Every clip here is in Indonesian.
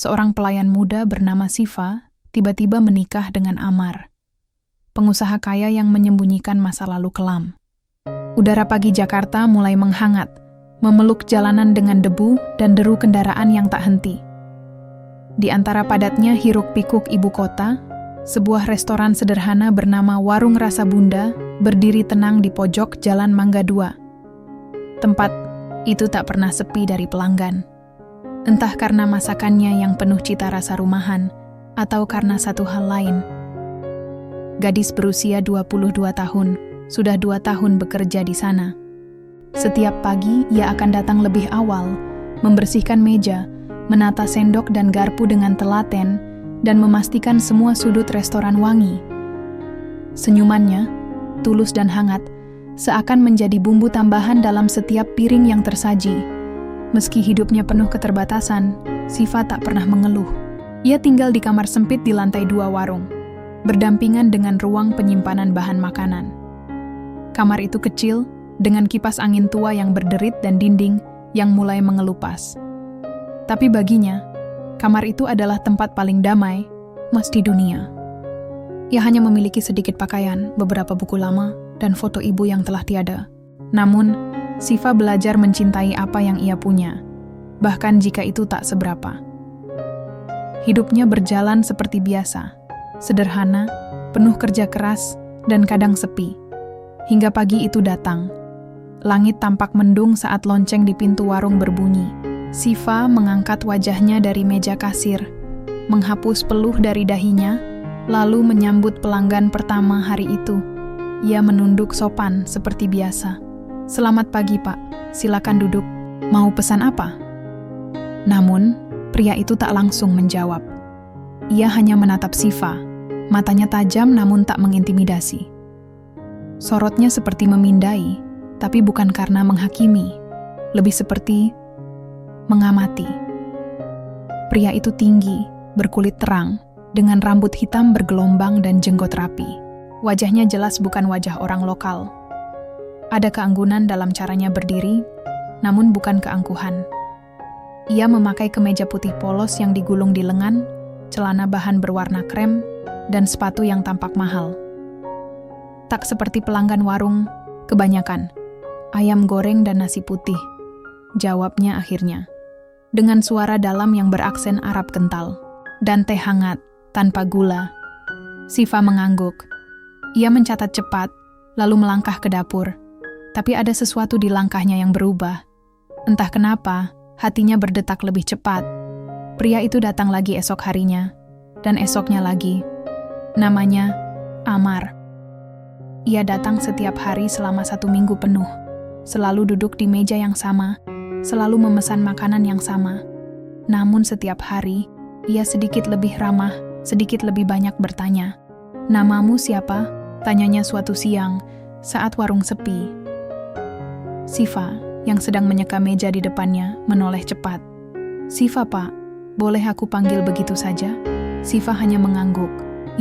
seorang pelayan muda bernama Siva tiba-tiba menikah dengan Amar, pengusaha kaya yang menyembunyikan masa lalu kelam. Udara pagi Jakarta mulai menghangat, memeluk jalanan dengan debu dan deru kendaraan yang tak henti. Di antara padatnya hiruk-pikuk ibu kota, sebuah restoran sederhana bernama Warung Rasa Bunda berdiri tenang di pojok Jalan Mangga 2. Tempat itu tak pernah sepi dari pelanggan. Entah karena masakannya yang penuh cita rasa rumahan, atau karena satu hal lain. Gadis berusia 22 tahun, sudah 2 tahun bekerja di sana. Setiap pagi ia akan datang lebih awal, membersihkan meja, menata sendok dan garpu dengan telaten, dan memastikan semua sudut restoran wangi. Senyumannya, tulus dan hangat, seakan menjadi bumbu tambahan dalam setiap piring yang tersaji. Meski hidupnya penuh keterbatasan, Siva tak pernah mengeluh. Ia tinggal di kamar sempit di lantai 2 warung, berdampingan dengan ruang penyimpanan bahan makanan. Kamar itu kecil, dengan kipas angin tua yang berderit dan dinding yang mulai mengelupas. Tapi baginya, kamar itu adalah tempat paling damai, di dunia. Ia hanya memiliki sedikit pakaian, beberapa buku lama, dan foto ibu yang telah tiada. Namun, Siva belajar mencintai apa yang ia punya, bahkan jika itu tak seberapa. Hidupnya berjalan seperti biasa, sederhana, penuh kerja keras, dan kadang sepi. Hingga pagi itu datang. Langit tampak mendung saat lonceng di pintu warung berbunyi. Siva mengangkat wajahnya dari meja kasir, menghapus peluh dari dahinya, lalu menyambut pelanggan pertama hari itu. Ia menunduk sopan seperti biasa. "Selamat pagi, Pak. Silakan duduk. Mau pesan apa?" Namun, pria itu tak langsung menjawab. Ia hanya menatap Siva, matanya tajam namun tak mengintimidasi. Sorotnya seperti memindai, tapi bukan karena menghakimi, lebih seperti mengamati. Pria itu tinggi, berkulit terang, dengan rambut hitam bergelombang dan jenggot rapi. Wajahnya jelas bukan wajah orang lokal. Ada keanggunan dalam caranya berdiri, namun bukan keangkuhan. Ia memakai kemeja putih polos yang digulung di lengan, celana bahan berwarna krem, dan sepatu yang tampak mahal. Tak seperti pelanggan warung, kebanyakan ayam goreng dan nasi putih, jawabnya akhirnya. Dengan suara dalam yang beraksen Arab kental. Dan teh hangat, tanpa gula. Siva mengangguk. Ia mencatat cepat, lalu melangkah ke dapur. Tapi ada sesuatu di langkahnya yang berubah. Entah kenapa, hatinya berdetak lebih cepat. Pria itu datang lagi esok harinya, dan esoknya lagi. Namanya Amar. Ia datang setiap hari selama 1 minggu penuh. Selalu duduk di meja yang sama, selalu memesan makanan yang sama. Namun setiap hari, ia sedikit lebih ramah, sedikit lebih banyak bertanya. "Namamu siapa?" tanyanya suatu siang, saat warung sepi. Siva, yang sedang menyeka meja di depannya, menoleh cepat. "Siva, Pak. Boleh aku panggil begitu saja?" Siva hanya mengangguk.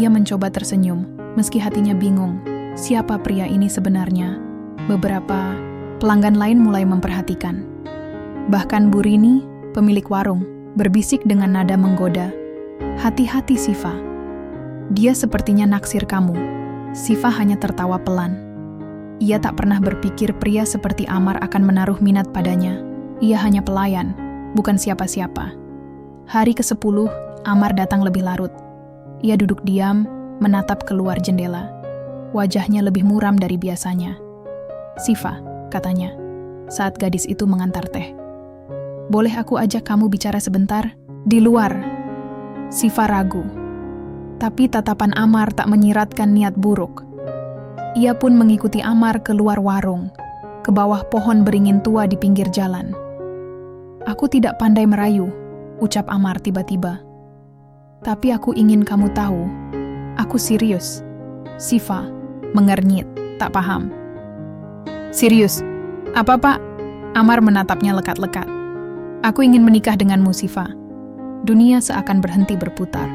Ia mencoba tersenyum, meski hatinya bingung. Siapa pria ini sebenarnya? Beberapa pelanggan lain mulai memperhatikan. Bahkan Bu Rini, pemilik warung, berbisik dengan nada menggoda. "Hati-hati, Siva. Dia sepertinya naksir kamu." Siva hanya tertawa pelan. Ia tak pernah berpikir pria seperti Amar akan menaruh minat padanya. Ia hanya pelayan, bukan siapa-siapa. Hari ke-10, Amar datang lebih larut. Ia duduk diam, menatap keluar jendela. Wajahnya lebih muram dari biasanya. "Siva," katanya, saat gadis itu mengantar teh. "Boleh aku ajak kamu bicara sebentar? Di luar." Siva ragu. Tapi tatapan Amar tak menyiratkan niat buruk. Ia pun mengikuti Amar keluar warung, ke bawah pohon beringin tua di pinggir jalan. "Aku tidak pandai merayu," ucap Amar tiba-tiba. "Tapi aku ingin kamu tahu, aku serius." Siva mengernyit, tak paham. "Serius? Apa, Pak?" Amar menatapnya lekat-lekat. "Aku ingin menikah denganmu, Siva." Dunia seakan berhenti berputar.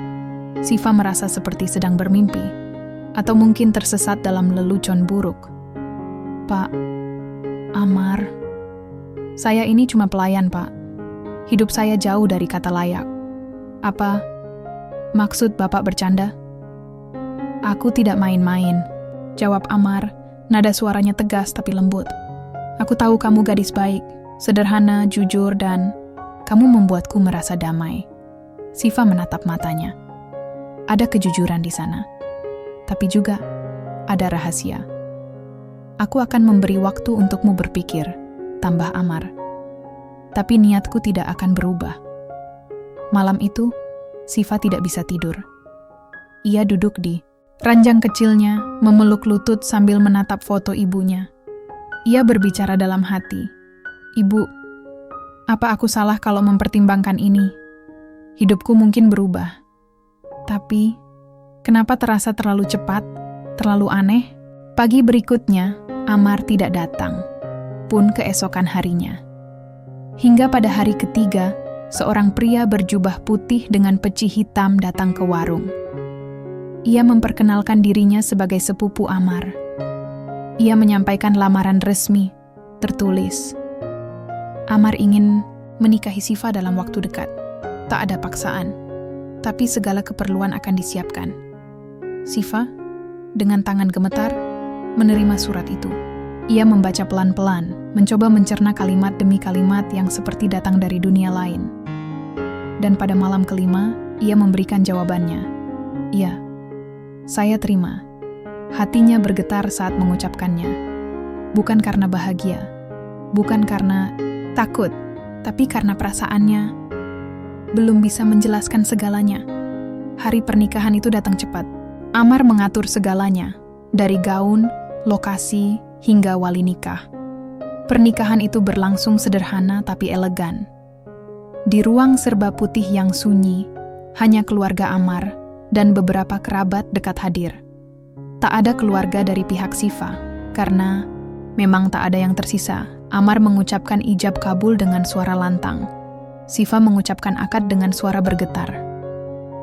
Siva merasa seperti sedang bermimpi, atau mungkin tersesat dalam lelucon buruk. "Pak, Amar, saya ini cuma pelayan, Pak. Hidup saya jauh dari kata layak. Apa maksud Bapak bercanda? Aku tidak main-main, jawab Amar, nada suaranya tegas tapi lembut. Aku tahu kamu gadis baik, sederhana, jujur, dan kamu membuatku merasa damai. Siva menatap matanya. Ada kejujuran di sana, tapi juga ada rahasia. Aku akan memberi waktu untukmu berpikir, tambah Amar. Tapi niatku tidak akan berubah. Malam itu, Siva tidak bisa tidur. Ia duduk di ranjang kecilnya, memeluk lutut sambil menatap foto ibunya. Ia berbicara dalam hati. Ibu, apa aku salah kalau mempertimbangkan ini? Hidupku mungkin berubah. Tapi, kenapa terasa terlalu cepat, terlalu aneh? Pagi berikutnya, Amar tidak datang, pun keesokan harinya. Hingga pada hari ketiga, seorang pria berjubah putih dengan peci hitam datang ke warung. Ia memperkenalkan dirinya sebagai sepupu Amar. Ia menyampaikan lamaran resmi, tertulis. Amar ingin menikahi Siva dalam waktu dekat. Tak ada paksaan, tapi segala keperluan akan disiapkan. Siva, dengan tangan gemetar, menerima surat itu. Ia membaca pelan-pelan, mencoba mencerna kalimat demi kalimat yang seperti datang dari dunia lain. Dan pada malam kelima, ia memberikan jawabannya. Iya, saya terima. Hatinya bergetar saat mengucapkannya. Bukan karena bahagia, bukan karena takut, tapi karena perasaannya belum bisa menjelaskan segalanya. Hari pernikahan itu datang cepat. Amar mengatur segalanya, dari gaun, lokasi, hingga wali nikah. Pernikahan itu berlangsung sederhana tapi elegan. Di ruang serba putih yang sunyi, hanya keluarga Amar dan beberapa kerabat dekat hadir. Tak ada keluarga dari pihak Siva, karena memang tak ada yang tersisa. Amar mengucapkan ijab kabul dengan suara lantang. Siva mengucapkan akad dengan suara bergetar.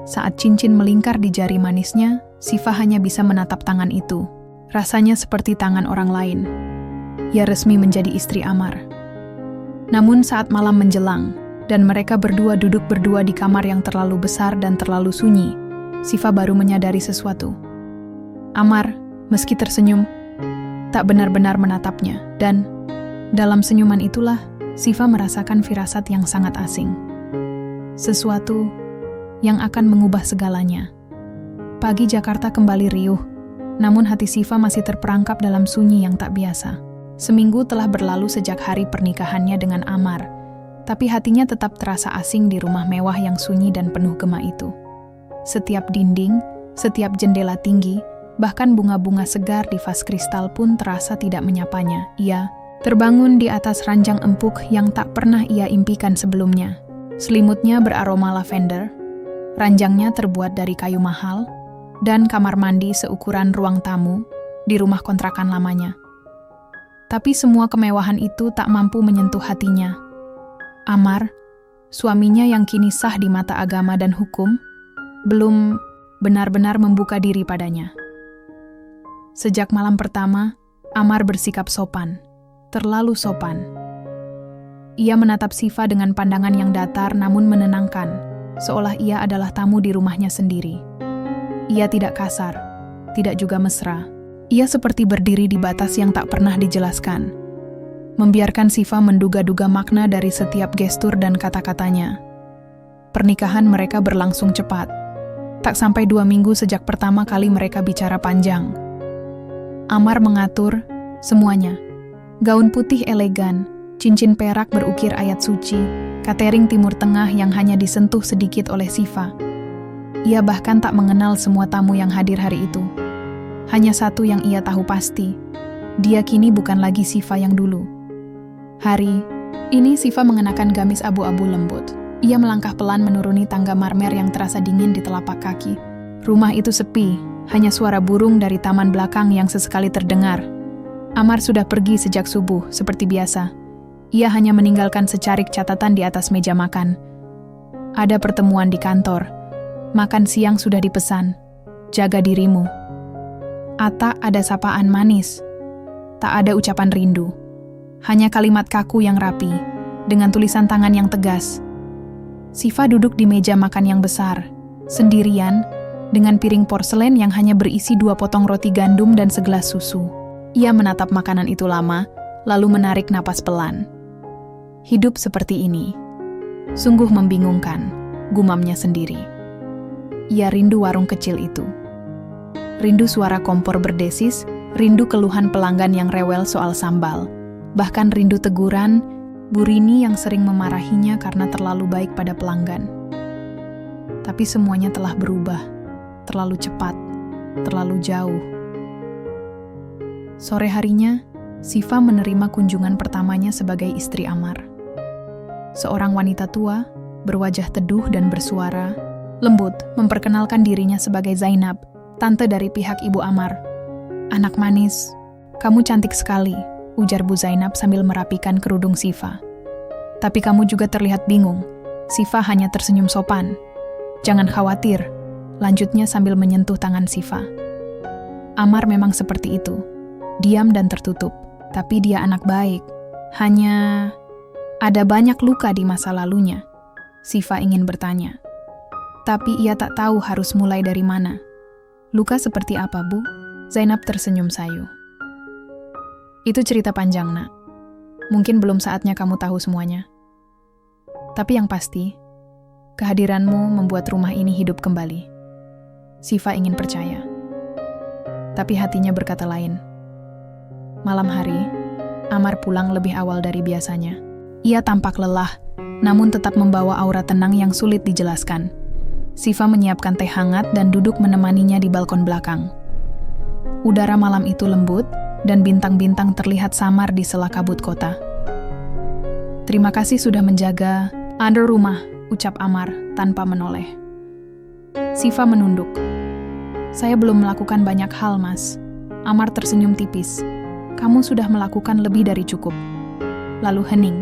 Saat cincin melingkar di jari manisnya, Siva hanya bisa menatap tangan itu. Rasanya seperti tangan orang lain. Ia resmi menjadi istri Amar. Namun saat malam menjelang, dan mereka berdua duduk berdua di kamar yang terlalu besar dan terlalu sunyi, Siva baru menyadari sesuatu. Amar, meski tersenyum, tak benar-benar menatapnya, dan dalam senyuman itulah, Siva merasakan firasat yang sangat asing. Sesuatu yang akan mengubah segalanya. Pagi Jakarta kembali riuh, namun hati Siva masih terperangkap dalam sunyi yang tak biasa. Seminggu telah berlalu sejak hari pernikahannya dengan Amar, tapi hatinya tetap terasa asing di rumah mewah yang sunyi dan penuh gema itu. Setiap dinding, setiap jendela tinggi, bahkan bunga-bunga segar di vas kristal pun terasa tidak menyapanya. Ia terbangun di atas ranjang empuk yang tak pernah ia impikan sebelumnya. Selimutnya beraroma lavender, ranjangnya terbuat dari kayu mahal, dan kamar mandi seukuran ruang tamu di rumah kontrakan lamanya. Tapi semua kemewahan itu tak mampu menyentuh hatinya. Amar, suaminya yang kini sah di mata agama dan hukum, belum benar-benar membuka diri padanya. Sejak malam pertama, Amar bersikap sopan, terlalu sopan. Ia menatap Siva dengan pandangan yang datar namun menenangkan, seolah ia adalah tamu di rumahnya sendiri. Ia tidak kasar, tidak juga mesra. Ia seperti berdiri di batas yang tak pernah dijelaskan, membiarkan Siva menduga-duga makna dari setiap gestur dan kata-katanya. Pernikahan mereka berlangsung cepat. Tak sampai 2 minggu sejak pertama kali mereka bicara panjang. Amar mengatur semuanya. Gaun putih elegan, cincin perak berukir ayat suci, catering Timur Tengah yang hanya disentuh sedikit oleh Siva. Ia bahkan tak mengenal semua tamu yang hadir hari itu. Hanya satu yang ia tahu pasti, dia kini bukan lagi Siva yang dulu. Hari ini Siva mengenakan gamis abu-abu lembut. Ia melangkah pelan menuruni tangga marmer yang terasa dingin di telapak kaki. Rumah itu sepi, hanya suara burung dari taman belakang yang sesekali terdengar. Amar sudah pergi sejak subuh, seperti biasa. Ia hanya meninggalkan secarik catatan di atas meja makan. Ada pertemuan di kantor. Makan siang sudah dipesan. Jaga dirimu. Tak ada sapaan manis. Tak ada ucapan rindu. Hanya kalimat kaku yang rapi, dengan tulisan tangan yang tegas. Siva duduk di meja makan yang besar, sendirian, dengan piring porselen yang hanya berisi 2 potong roti gandum dan segelas susu. Ia menatap makanan itu lama, lalu menarik napas pelan. Hidup seperti ini. Sungguh membingungkan, gumamnya sendiri. Ia rindu warung kecil itu. Rindu suara kompor berdesis, rindu keluhan pelanggan yang rewel soal sambal. Bahkan rindu teguran Bu Rini yang sering memarahinya karena terlalu baik pada pelanggan. Tapi semuanya telah berubah, terlalu cepat, terlalu jauh. Sore harinya, Siva menerima kunjungan pertamanya sebagai istri Amar. Seorang wanita tua, berwajah teduh dan bersuara lembut, memperkenalkan dirinya sebagai Zainab, tante dari pihak Ibu Amar. "Anak manis, kamu cantik sekali," ujar Bu Zainab sambil merapikan kerudung Siva. "Tapi kamu juga terlihat bingung." Siva hanya tersenyum sopan. "Jangan khawatir," lanjutnya sambil menyentuh tangan Siva. Amar memang seperti itu, diam dan tertutup, tapi dia anak baik. Hanya ada banyak luka di masa lalunya. Siva ingin bertanya, tapi ia tak tahu harus mulai dari mana. "Luka seperti apa, Bu?" Zainab tersenyum sayu. "Itu cerita panjang, Nak. Mungkin belum saatnya kamu tahu semuanya. Tapi yang pasti, kehadiranmu membuat rumah ini hidup kembali." Siva ingin percaya. Tapi hatinya berkata lain. Malam hari, Amar pulang lebih awal dari biasanya. Ia tampak lelah, namun tetap membawa aura tenang yang sulit dijelaskan. Siva menyiapkan teh hangat dan duduk menemaninya di balkon belakang. Udara malam itu lembut, dan bintang-bintang terlihat samar di sela kabut kota. "Terima kasih sudah menjaga Anda rumah," ucap Amar tanpa menoleh. Siva menunduk. "Saya belum melakukan banyak hal, Mas." Amar tersenyum tipis. "Kamu sudah melakukan lebih dari cukup." Lalu hening.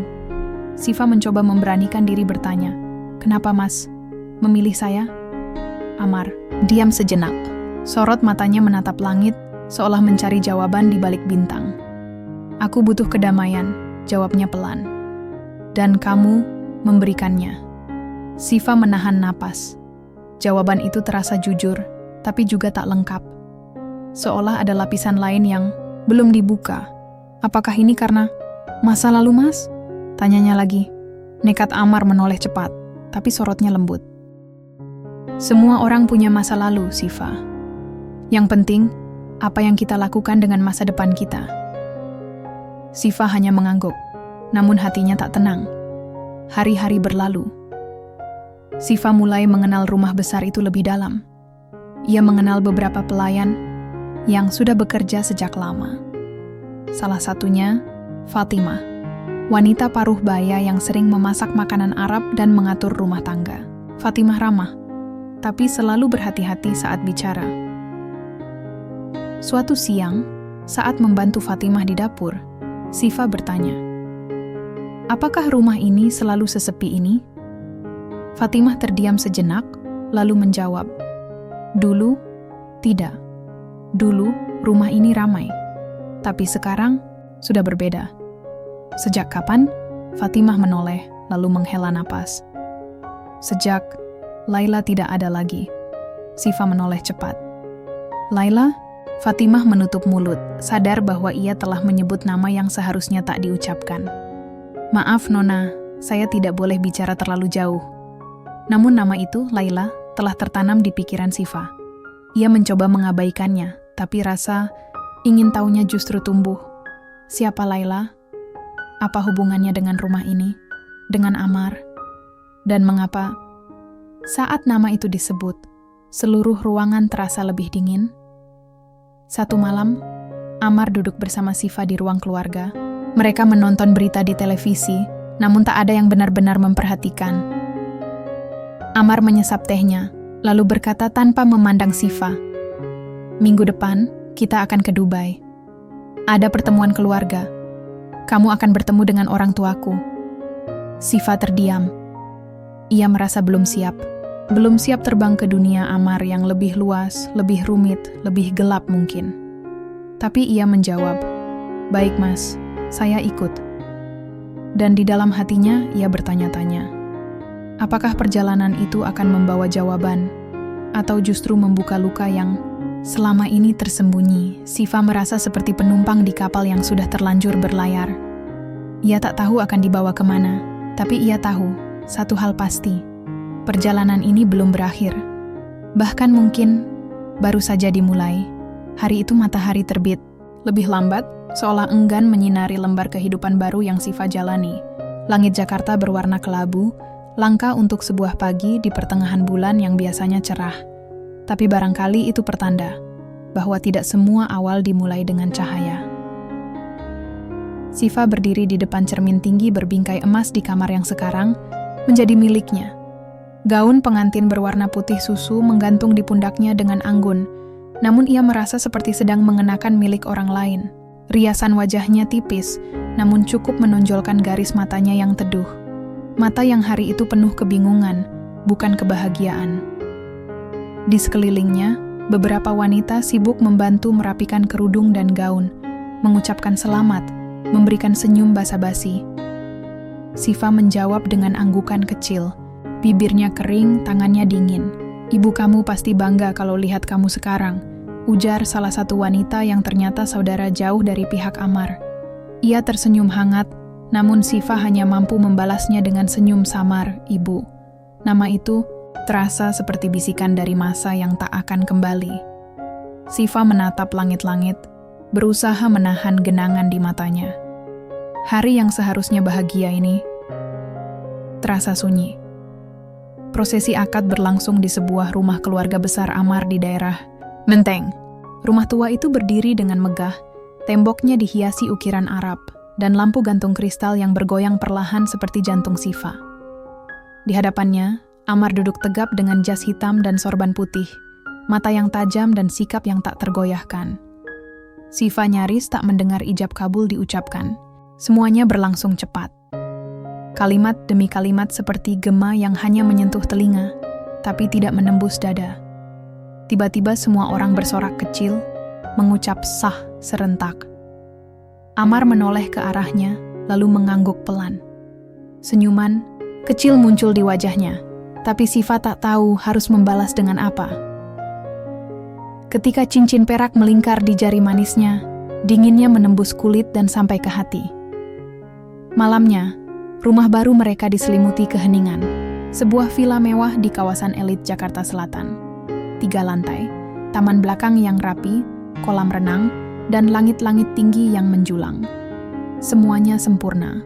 Siva mencoba memberanikan diri bertanya, "Kenapa, Mas memilih saya?" Amar diam sejenak. Sorot matanya menatap langit, seolah mencari jawaban di balik bintang. "Aku butuh kedamaian," jawabnya pelan. "Dan kamu memberikannya." Siva menahan napas. Jawaban itu terasa jujur, tapi juga tak lengkap. Seolah ada lapisan lain yang belum dibuka. "Apakah ini karena masa lalu, Mas?" tanyanya lagi. Nekat Amar menoleh cepat, tapi sorotnya lembut. "Semua orang punya masa lalu, Siva. Yang penting, apa yang kita lakukan dengan masa depan kita." Siva hanya mengangguk, namun hatinya tak tenang. Hari-hari berlalu. Siva mulai mengenal rumah besar itu lebih dalam. Ia mengenal beberapa pelayan yang sudah bekerja sejak lama. Salah satunya, Fatimah, wanita paruh baya yang sering memasak makanan Arab dan mengatur rumah tangga. Fatimah ramah, tapi selalu berhati-hati saat bicara. Suatu siang, saat membantu Fatimah di dapur, Siva bertanya, "Apakah rumah ini selalu sesepi ini?" Fatimah terdiam sejenak, lalu menjawab, "Dulu, tidak. Dulu, rumah ini ramai. Tapi sekarang, sudah berbeda." "Sejak kapan?" Fatimah menoleh, lalu menghela napas. "Sejak Laila tidak ada lagi." Siva menoleh cepat. "Laila?" Fatimah menutup mulut, sadar bahwa ia telah menyebut nama yang seharusnya tak diucapkan. "Maaf, Nona, saya tidak boleh bicara terlalu jauh." Namun nama itu, Laila, telah tertanam di pikiran Siva. Ia mencoba mengabaikannya, tapi rasa ingin tahunya justru tumbuh. Siapa Laila? Apa hubungannya dengan rumah ini? Dengan Amar? Dan mengapa? Saat nama itu disebut, seluruh ruangan terasa lebih dingin. Satu malam, Amar duduk bersama Siva di ruang keluarga. Mereka menonton berita di televisi, namun tak ada yang benar-benar memperhatikan. Amar menyesap tehnya, lalu berkata tanpa memandang Siva, "Minggu depan, kita akan ke Dubai. Ada pertemuan keluarga. Kamu akan bertemu dengan orang tuaku." Siva terdiam. Ia merasa belum siap. Belum siap terbang ke dunia Amar yang lebih luas, lebih rumit, lebih gelap mungkin. Tapi ia menjawab, "Baik, Mas, saya ikut." Dan di dalam hatinya ia bertanya-tanya, Apakah perjalanan itu akan membawa jawaban, atau justru membuka luka yang selama ini tersembunyi? Siva merasa seperti penumpang di kapal yang sudah terlanjur berlayar. Ia tak tahu akan dibawa kemana, tapi ia tahu satu hal pasti. Perjalanan ini belum berakhir. Bahkan mungkin baru saja dimulai. Hari itu matahari terbit. Lebih lambat, seolah enggan menyinari lembar kehidupan baru yang Siva jalani. Langit Jakarta berwarna kelabu, langka untuk sebuah pagi di pertengahan bulan yang biasanya cerah. Tapi barangkali itu pertanda bahwa tidak semua awal dimulai dengan cahaya. Siva berdiri di depan cermin tinggi berbingkai emas di kamar yang sekarang menjadi miliknya. Gaun pengantin berwarna putih susu menggantung di pundaknya dengan anggun, namun ia merasa seperti sedang mengenakan milik orang lain. Riasan wajahnya tipis, namun cukup menonjolkan garis matanya yang teduh. Mata yang hari itu penuh kebingungan, bukan kebahagiaan. Di sekelilingnya, beberapa wanita sibuk membantu merapikan kerudung dan gaun, mengucapkan selamat, memberikan senyum basa-basi. Siva menjawab dengan anggukan kecil. Bibirnya kering, tangannya dingin. "Ibu kamu pasti bangga kalau lihat kamu sekarang," ujar salah satu wanita yang ternyata saudara jauh dari pihak Amar. Ia tersenyum hangat, namun Siva hanya mampu membalasnya dengan senyum samar, "Ibu." Nama itu terasa seperti bisikan dari masa yang tak akan kembali. Siva menatap langit-langit, berusaha menahan genangan di matanya. Hari yang seharusnya bahagia ini terasa sunyi. Prosesi akad berlangsung di sebuah rumah keluarga besar Amar di daerah Menteng. Rumah tua itu berdiri dengan megah, temboknya dihiasi ukiran Arab, dan lampu gantung kristal yang bergoyang perlahan seperti jantung Siva. Di hadapannya, Amar duduk tegap dengan jas hitam dan sorban putih, mata yang tajam dan sikap yang tak tergoyahkan. Siva nyaris tak mendengar ijab kabul diucapkan. Semuanya berlangsung cepat. Kalimat demi kalimat seperti gema yang hanya menyentuh telinga, tapi tidak menembus dada. Tiba-tiba semua orang bersorak kecil, mengucap sah serentak. Amar menoleh ke arahnya, lalu mengangguk pelan. Senyuman kecil muncul di wajahnya, tapi Siva tak tahu harus membalas dengan apa. Ketika cincin perak melingkar di jari manisnya, dinginnya menembus kulit dan sampai ke hati. Malamnya, rumah baru mereka diselimuti keheningan. Sebuah villa mewah di kawasan elit Jakarta Selatan. 3 lantai, taman belakang yang rapi, kolam renang, dan langit-langit tinggi yang menjulang. Semuanya sempurna.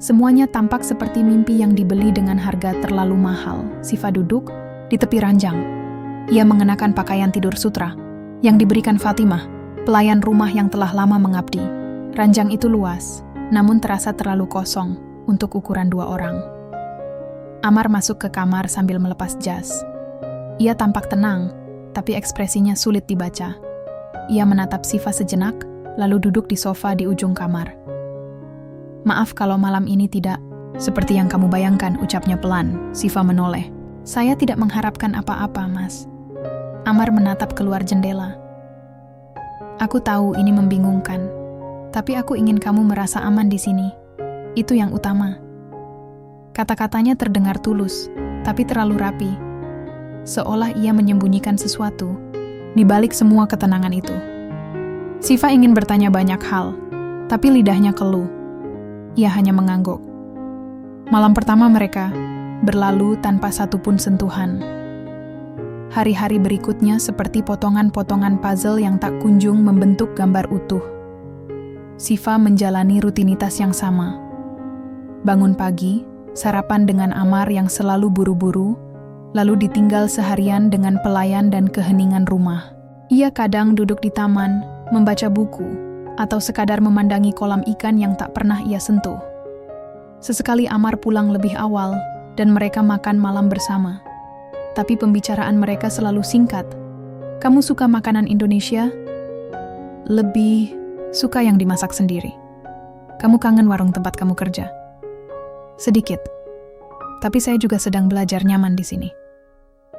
Semuanya tampak seperti mimpi yang dibeli dengan harga terlalu mahal. Siva duduk di tepi ranjang. Ia mengenakan pakaian tidur sutra yang diberikan Fatimah, pelayan rumah yang telah lama mengabdi. Ranjang itu luas, namun terasa terlalu kosong untuk ukuran 2 orang. Amar masuk ke kamar sambil melepas jas. Ia tampak tenang, tapi ekspresinya sulit dibaca. Ia menatap Siva sejenak, lalu duduk di sofa di ujung kamar. "Maaf kalau malam ini tidak seperti yang kamu bayangkan," ucapnya pelan. Siva menoleh. "Saya tidak mengharapkan apa-apa, Mas." Amar menatap keluar jendela. "Aku tahu ini membingungkan, tapi aku ingin kamu merasa aman di sini. Itu yang utama." Kata-katanya terdengar tulus, tapi terlalu rapi. Seolah ia menyembunyikan sesuatu di balik semua ketenangan itu. Siva ingin bertanya banyak hal, tapi lidahnya keluh. Ia hanya mengangguk. Malam pertama mereka berlalu tanpa satupun sentuhan. Hari-hari berikutnya seperti potongan-potongan puzzle yang tak kunjung membentuk gambar utuh. Siva menjalani rutinitas yang sama. Bangun pagi, sarapan dengan Amar yang selalu buru-buru, lalu ditinggal seharian dengan pelayan dan keheningan rumah. Ia kadang duduk di taman, membaca buku, atau sekadar memandangi kolam ikan yang tak pernah ia sentuh. Sesekali Amar pulang lebih awal, dan mereka makan malam bersama. Tapi pembicaraan mereka selalu singkat. "Kamu suka makanan Indonesia?" "Lebih suka yang dimasak sendiri." "Kamu kangen warung tempat kamu kerja?" "Sedikit. Tapi saya juga sedang belajar nyaman di sini."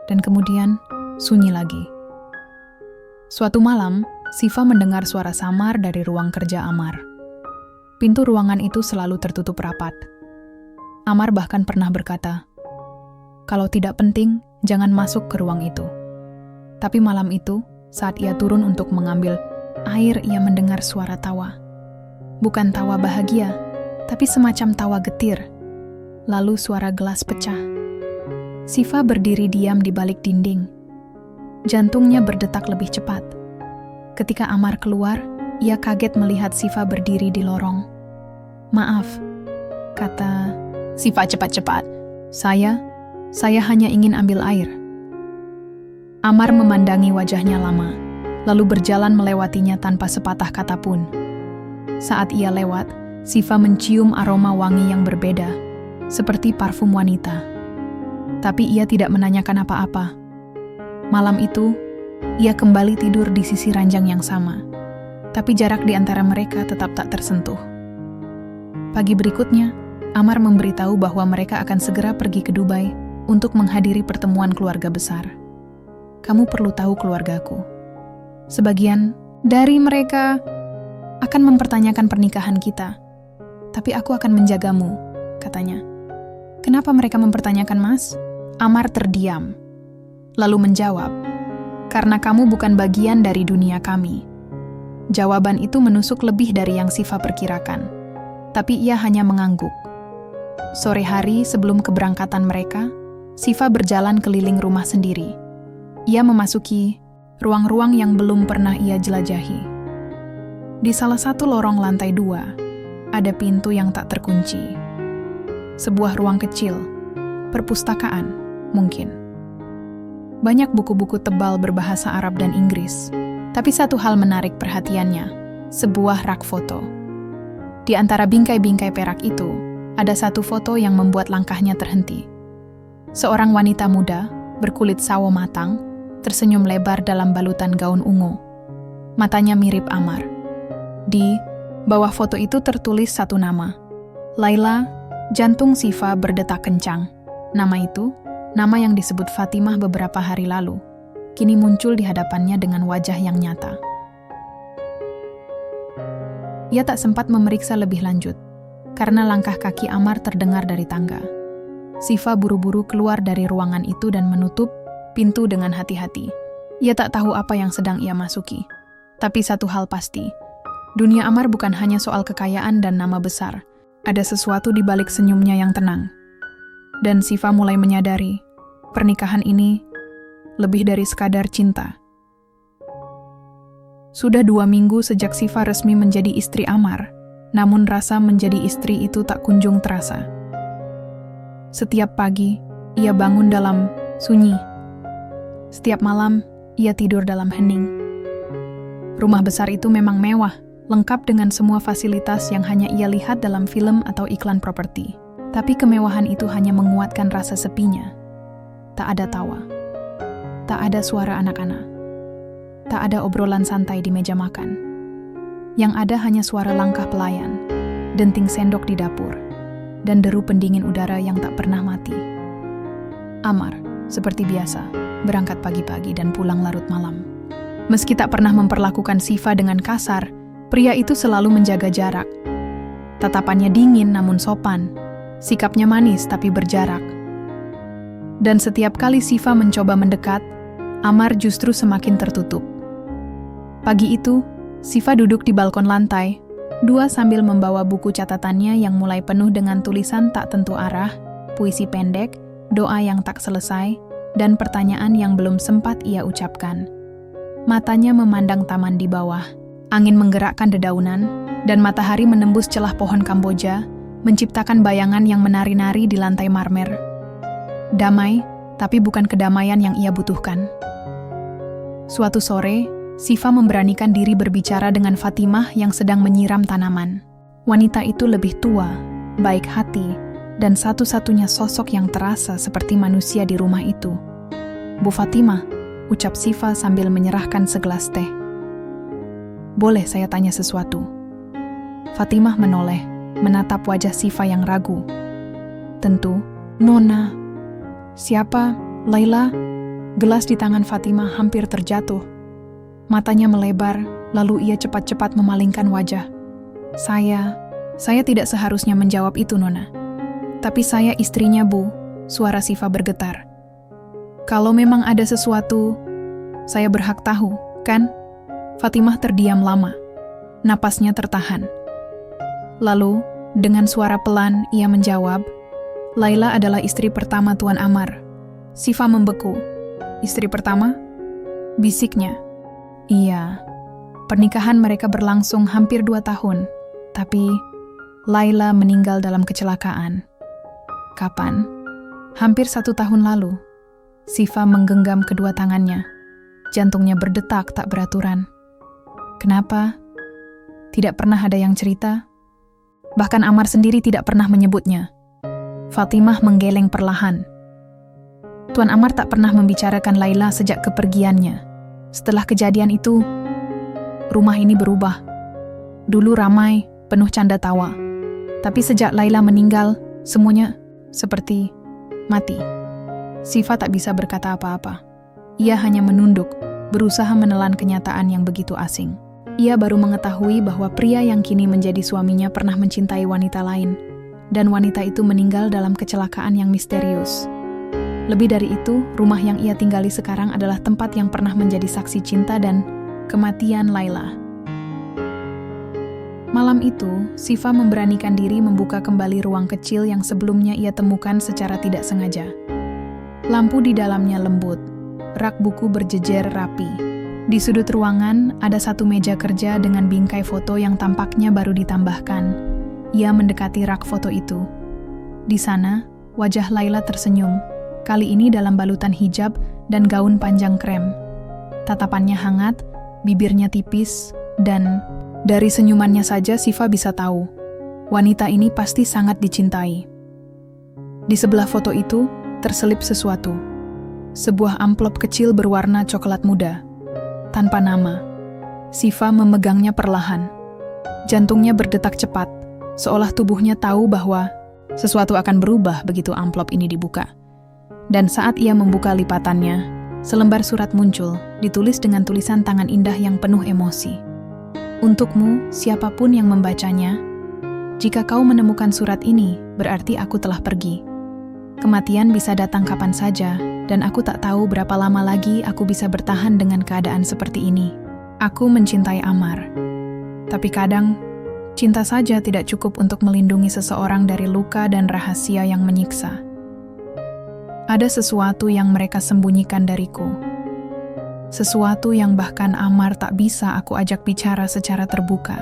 Dan kemudian, sunyi lagi. Suatu malam, Siva mendengar suara samar dari ruang kerja Amar. Pintu ruangan itu selalu tertutup rapat. Amar bahkan pernah berkata, Kalau tidak penting, jangan masuk ke ruang itu. Tapi malam itu, saat ia turun untuk mengambil air, ia mendengar suara tawa. Bukan tawa bahagia, tapi semacam tawa getir. Lalu suara gelas pecah. Siva berdiri diam di balik dinding. Jantungnya berdetak lebih cepat. Ketika Amar keluar, ia kaget melihat Siva berdiri di lorong. "Maaf," kata Siva cepat-cepat. Saya hanya ingin ambil air." Amar memandangi wajahnya lama, lalu berjalan melewatinya tanpa sepatah kata pun. Saat ia lewat, Siva mencium aroma wangi yang berbeda, seperti parfum wanita. Tapi ia tidak menanyakan apa-apa. Malam itu, ia kembali tidur di sisi ranjang yang sama, tapi jarak di antara mereka tetap tak tersentuh. Pagi berikutnya, Amar memberitahu bahwa mereka akan segera pergi ke Dubai untuk menghadiri pertemuan keluarga besar. "Kamu perlu tahu keluargaku. Sebagian dari mereka akan mempertanyakan pernikahan kita, tapi aku akan menjagamu," katanya. "Kenapa mereka mempertanyakan, Mas?" Amar terdiam, lalu menjawab, "Karena kamu bukan bagian dari dunia kami." Jawaban itu menusuk lebih dari yang Siva perkirakan, tapi ia hanya mengangguk. Sore hari sebelum keberangkatan mereka, Siva berjalan keliling rumah sendiri. Ia memasuki ruang-ruang yang belum pernah ia jelajahi. Di salah satu lorong lantai 2, ada pintu yang tak terkunci. Sebuah ruang kecil, perpustakaan mungkin. Banyak buku-buku tebal berbahasa Arab dan Inggris. Tapi satu hal menarik perhatiannya, sebuah rak foto. Di antara bingkai-bingkai perak itu, ada satu foto yang membuat langkahnya terhenti. Seorang wanita muda, berkulit sawo matang, tersenyum lebar dalam balutan gaun ungu. Matanya mirip Amar. Di bawah foto itu tertulis satu nama, Laila. Jantung Siva berdetak kencang. Nama itu, nama yang disebut Fatimah beberapa hari lalu, kini muncul di hadapannya dengan wajah yang nyata. Ia tak sempat memeriksa lebih lanjut, karena langkah kaki Amar terdengar dari tangga. Siva buru-buru keluar dari ruangan itu dan menutup pintu dengan hati-hati. Ia tak tahu apa yang sedang ia masuki. Tapi satu hal pasti, dunia Amar bukan hanya soal kekayaan dan nama besar. Ada sesuatu di balik senyumnya yang tenang. Dan Siva mulai menyadari, pernikahan ini lebih dari sekadar cinta. Sudah 2 minggu sejak Siva resmi menjadi istri Amar, namun rasa menjadi istri itu tak kunjung terasa. Setiap pagi, ia bangun dalam sunyi. Setiap malam, ia tidur dalam hening. Rumah besar itu memang mewah, lengkap dengan semua fasilitas yang hanya ia lihat dalam film atau iklan properti. Tapi kemewahan itu hanya menguatkan rasa sepinya. Tak ada tawa. Tak ada suara anak-anak. Tak ada obrolan santai di meja makan. Yang ada hanya suara langkah pelayan, denting sendok di dapur, dan deru pendingin udara yang tak pernah mati. Amar, seperti biasa, berangkat pagi-pagi dan pulang larut malam. Meski tak pernah memperlakukan Siva dengan kasar, pria itu selalu menjaga jarak. Tatapannya dingin namun sopan, sikapnya manis tapi berjarak. Dan setiap kali Siva mencoba mendekat, Amar justru semakin tertutup. Pagi itu, Siva duduk di balkon lantai 2 sambil membawa buku catatannya yang mulai penuh dengan tulisan tak tentu arah, puisi pendek, doa yang tak selesai, dan pertanyaan yang belum sempat ia ucapkan. Matanya memandang taman di bawah. Angin menggerakkan dedaunan, dan matahari menembus celah pohon Kamboja, menciptakan bayangan yang menari-nari di lantai marmer. Damai, tapi bukan kedamaian yang ia butuhkan. Suatu sore, Siva memberanikan diri berbicara dengan Fatimah yang sedang menyiram tanaman. Wanita itu lebih tua, baik hati, dan satu-satunya sosok yang terasa seperti manusia di rumah itu. "Bu Fatimah," ucap Siva sambil menyerahkan segelas teh. "Boleh saya tanya sesuatu?" Fatimah menoleh, menatap wajah Siva yang ragu. "Tentu, Nona." "Siapa? Laila?" Gelas di tangan Fatimah hampir terjatuh. Matanya melebar, lalu ia cepat-cepat memalingkan wajah. Saya tidak seharusnya menjawab itu, Nona. Tapi saya istrinya, Bu. Suara Sifa bergetar. Kalau memang ada sesuatu, saya berhak tahu, kan? Fatimah terdiam lama. Napasnya tertahan. Lalu, dengan suara pelan, ia menjawab, Laila adalah istri pertama Tuan Amar. Sifa membeku. Istri pertama? Bisiknya. Iya. Pernikahan mereka berlangsung hampir 2 tahun. Tapi, Laila meninggal dalam kecelakaan. Kapan? Hampir 1 tahun lalu. Sifa menggenggam kedua tangannya. Jantungnya berdetak tak beraturan. Kenapa? Tidak pernah ada yang cerita. Bahkan Amar sendiri tidak pernah menyebutnya. Fatimah menggeleng perlahan. Tuan Amar tak pernah membicarakan Laila sejak kepergiannya. Setelah kejadian itu, rumah ini berubah. Dulu ramai, penuh canda tawa. Tapi sejak Laila meninggal, semuanya seperti mati. Sifa tak bisa berkata apa-apa. Ia hanya menunduk, berusaha menelan kenyataan yang begitu asing. Ia baru mengetahui bahwa pria yang kini menjadi suaminya pernah mencintai wanita lain, dan wanita itu meninggal dalam kecelakaan yang misterius. Lebih dari itu, rumah yang ia tinggali sekarang adalah tempat yang pernah menjadi saksi cinta dan kematian Laila. Malam itu, Sifa memberanikan diri membuka kembali ruang kecil yang sebelumnya ia temukan secara tidak sengaja. Lampu di dalamnya lembut, rak buku berjejer rapi. Di sudut ruangan, ada satu meja kerja dengan bingkai foto yang tampaknya baru ditambahkan. Ia mendekati rak foto itu. Di sana, wajah Laila tersenyum, kali ini dalam balutan hijab dan gaun panjang krem. Tatapannya hangat, bibirnya tipis, dan dari senyumannya saja Sifa bisa tahu, wanita ini pasti sangat dicintai. Di sebelah foto itu, terselip sesuatu. Sebuah amplop kecil berwarna coklat muda. Tanpa nama. Sifa memegangnya perlahan. Jantungnya berdetak cepat, seolah tubuhnya tahu bahwa sesuatu akan berubah begitu amplop ini dibuka. Dan saat ia membuka lipatannya, selembar surat muncul, ditulis dengan tulisan tangan indah yang penuh emosi. Untukmu, siapapun yang membacanya, jika kau menemukan surat ini, berarti aku telah pergi. Kematian bisa datang kapan saja, dan aku tak tahu berapa lama lagi aku bisa bertahan dengan keadaan seperti ini. Aku mencintai Amar. Tapi kadang, cinta saja tidak cukup untuk melindungi seseorang dari luka dan rahasia yang menyiksa. Ada sesuatu yang mereka sembunyikan dariku. Sesuatu yang bahkan Amar tak bisa aku ajak bicara secara terbuka.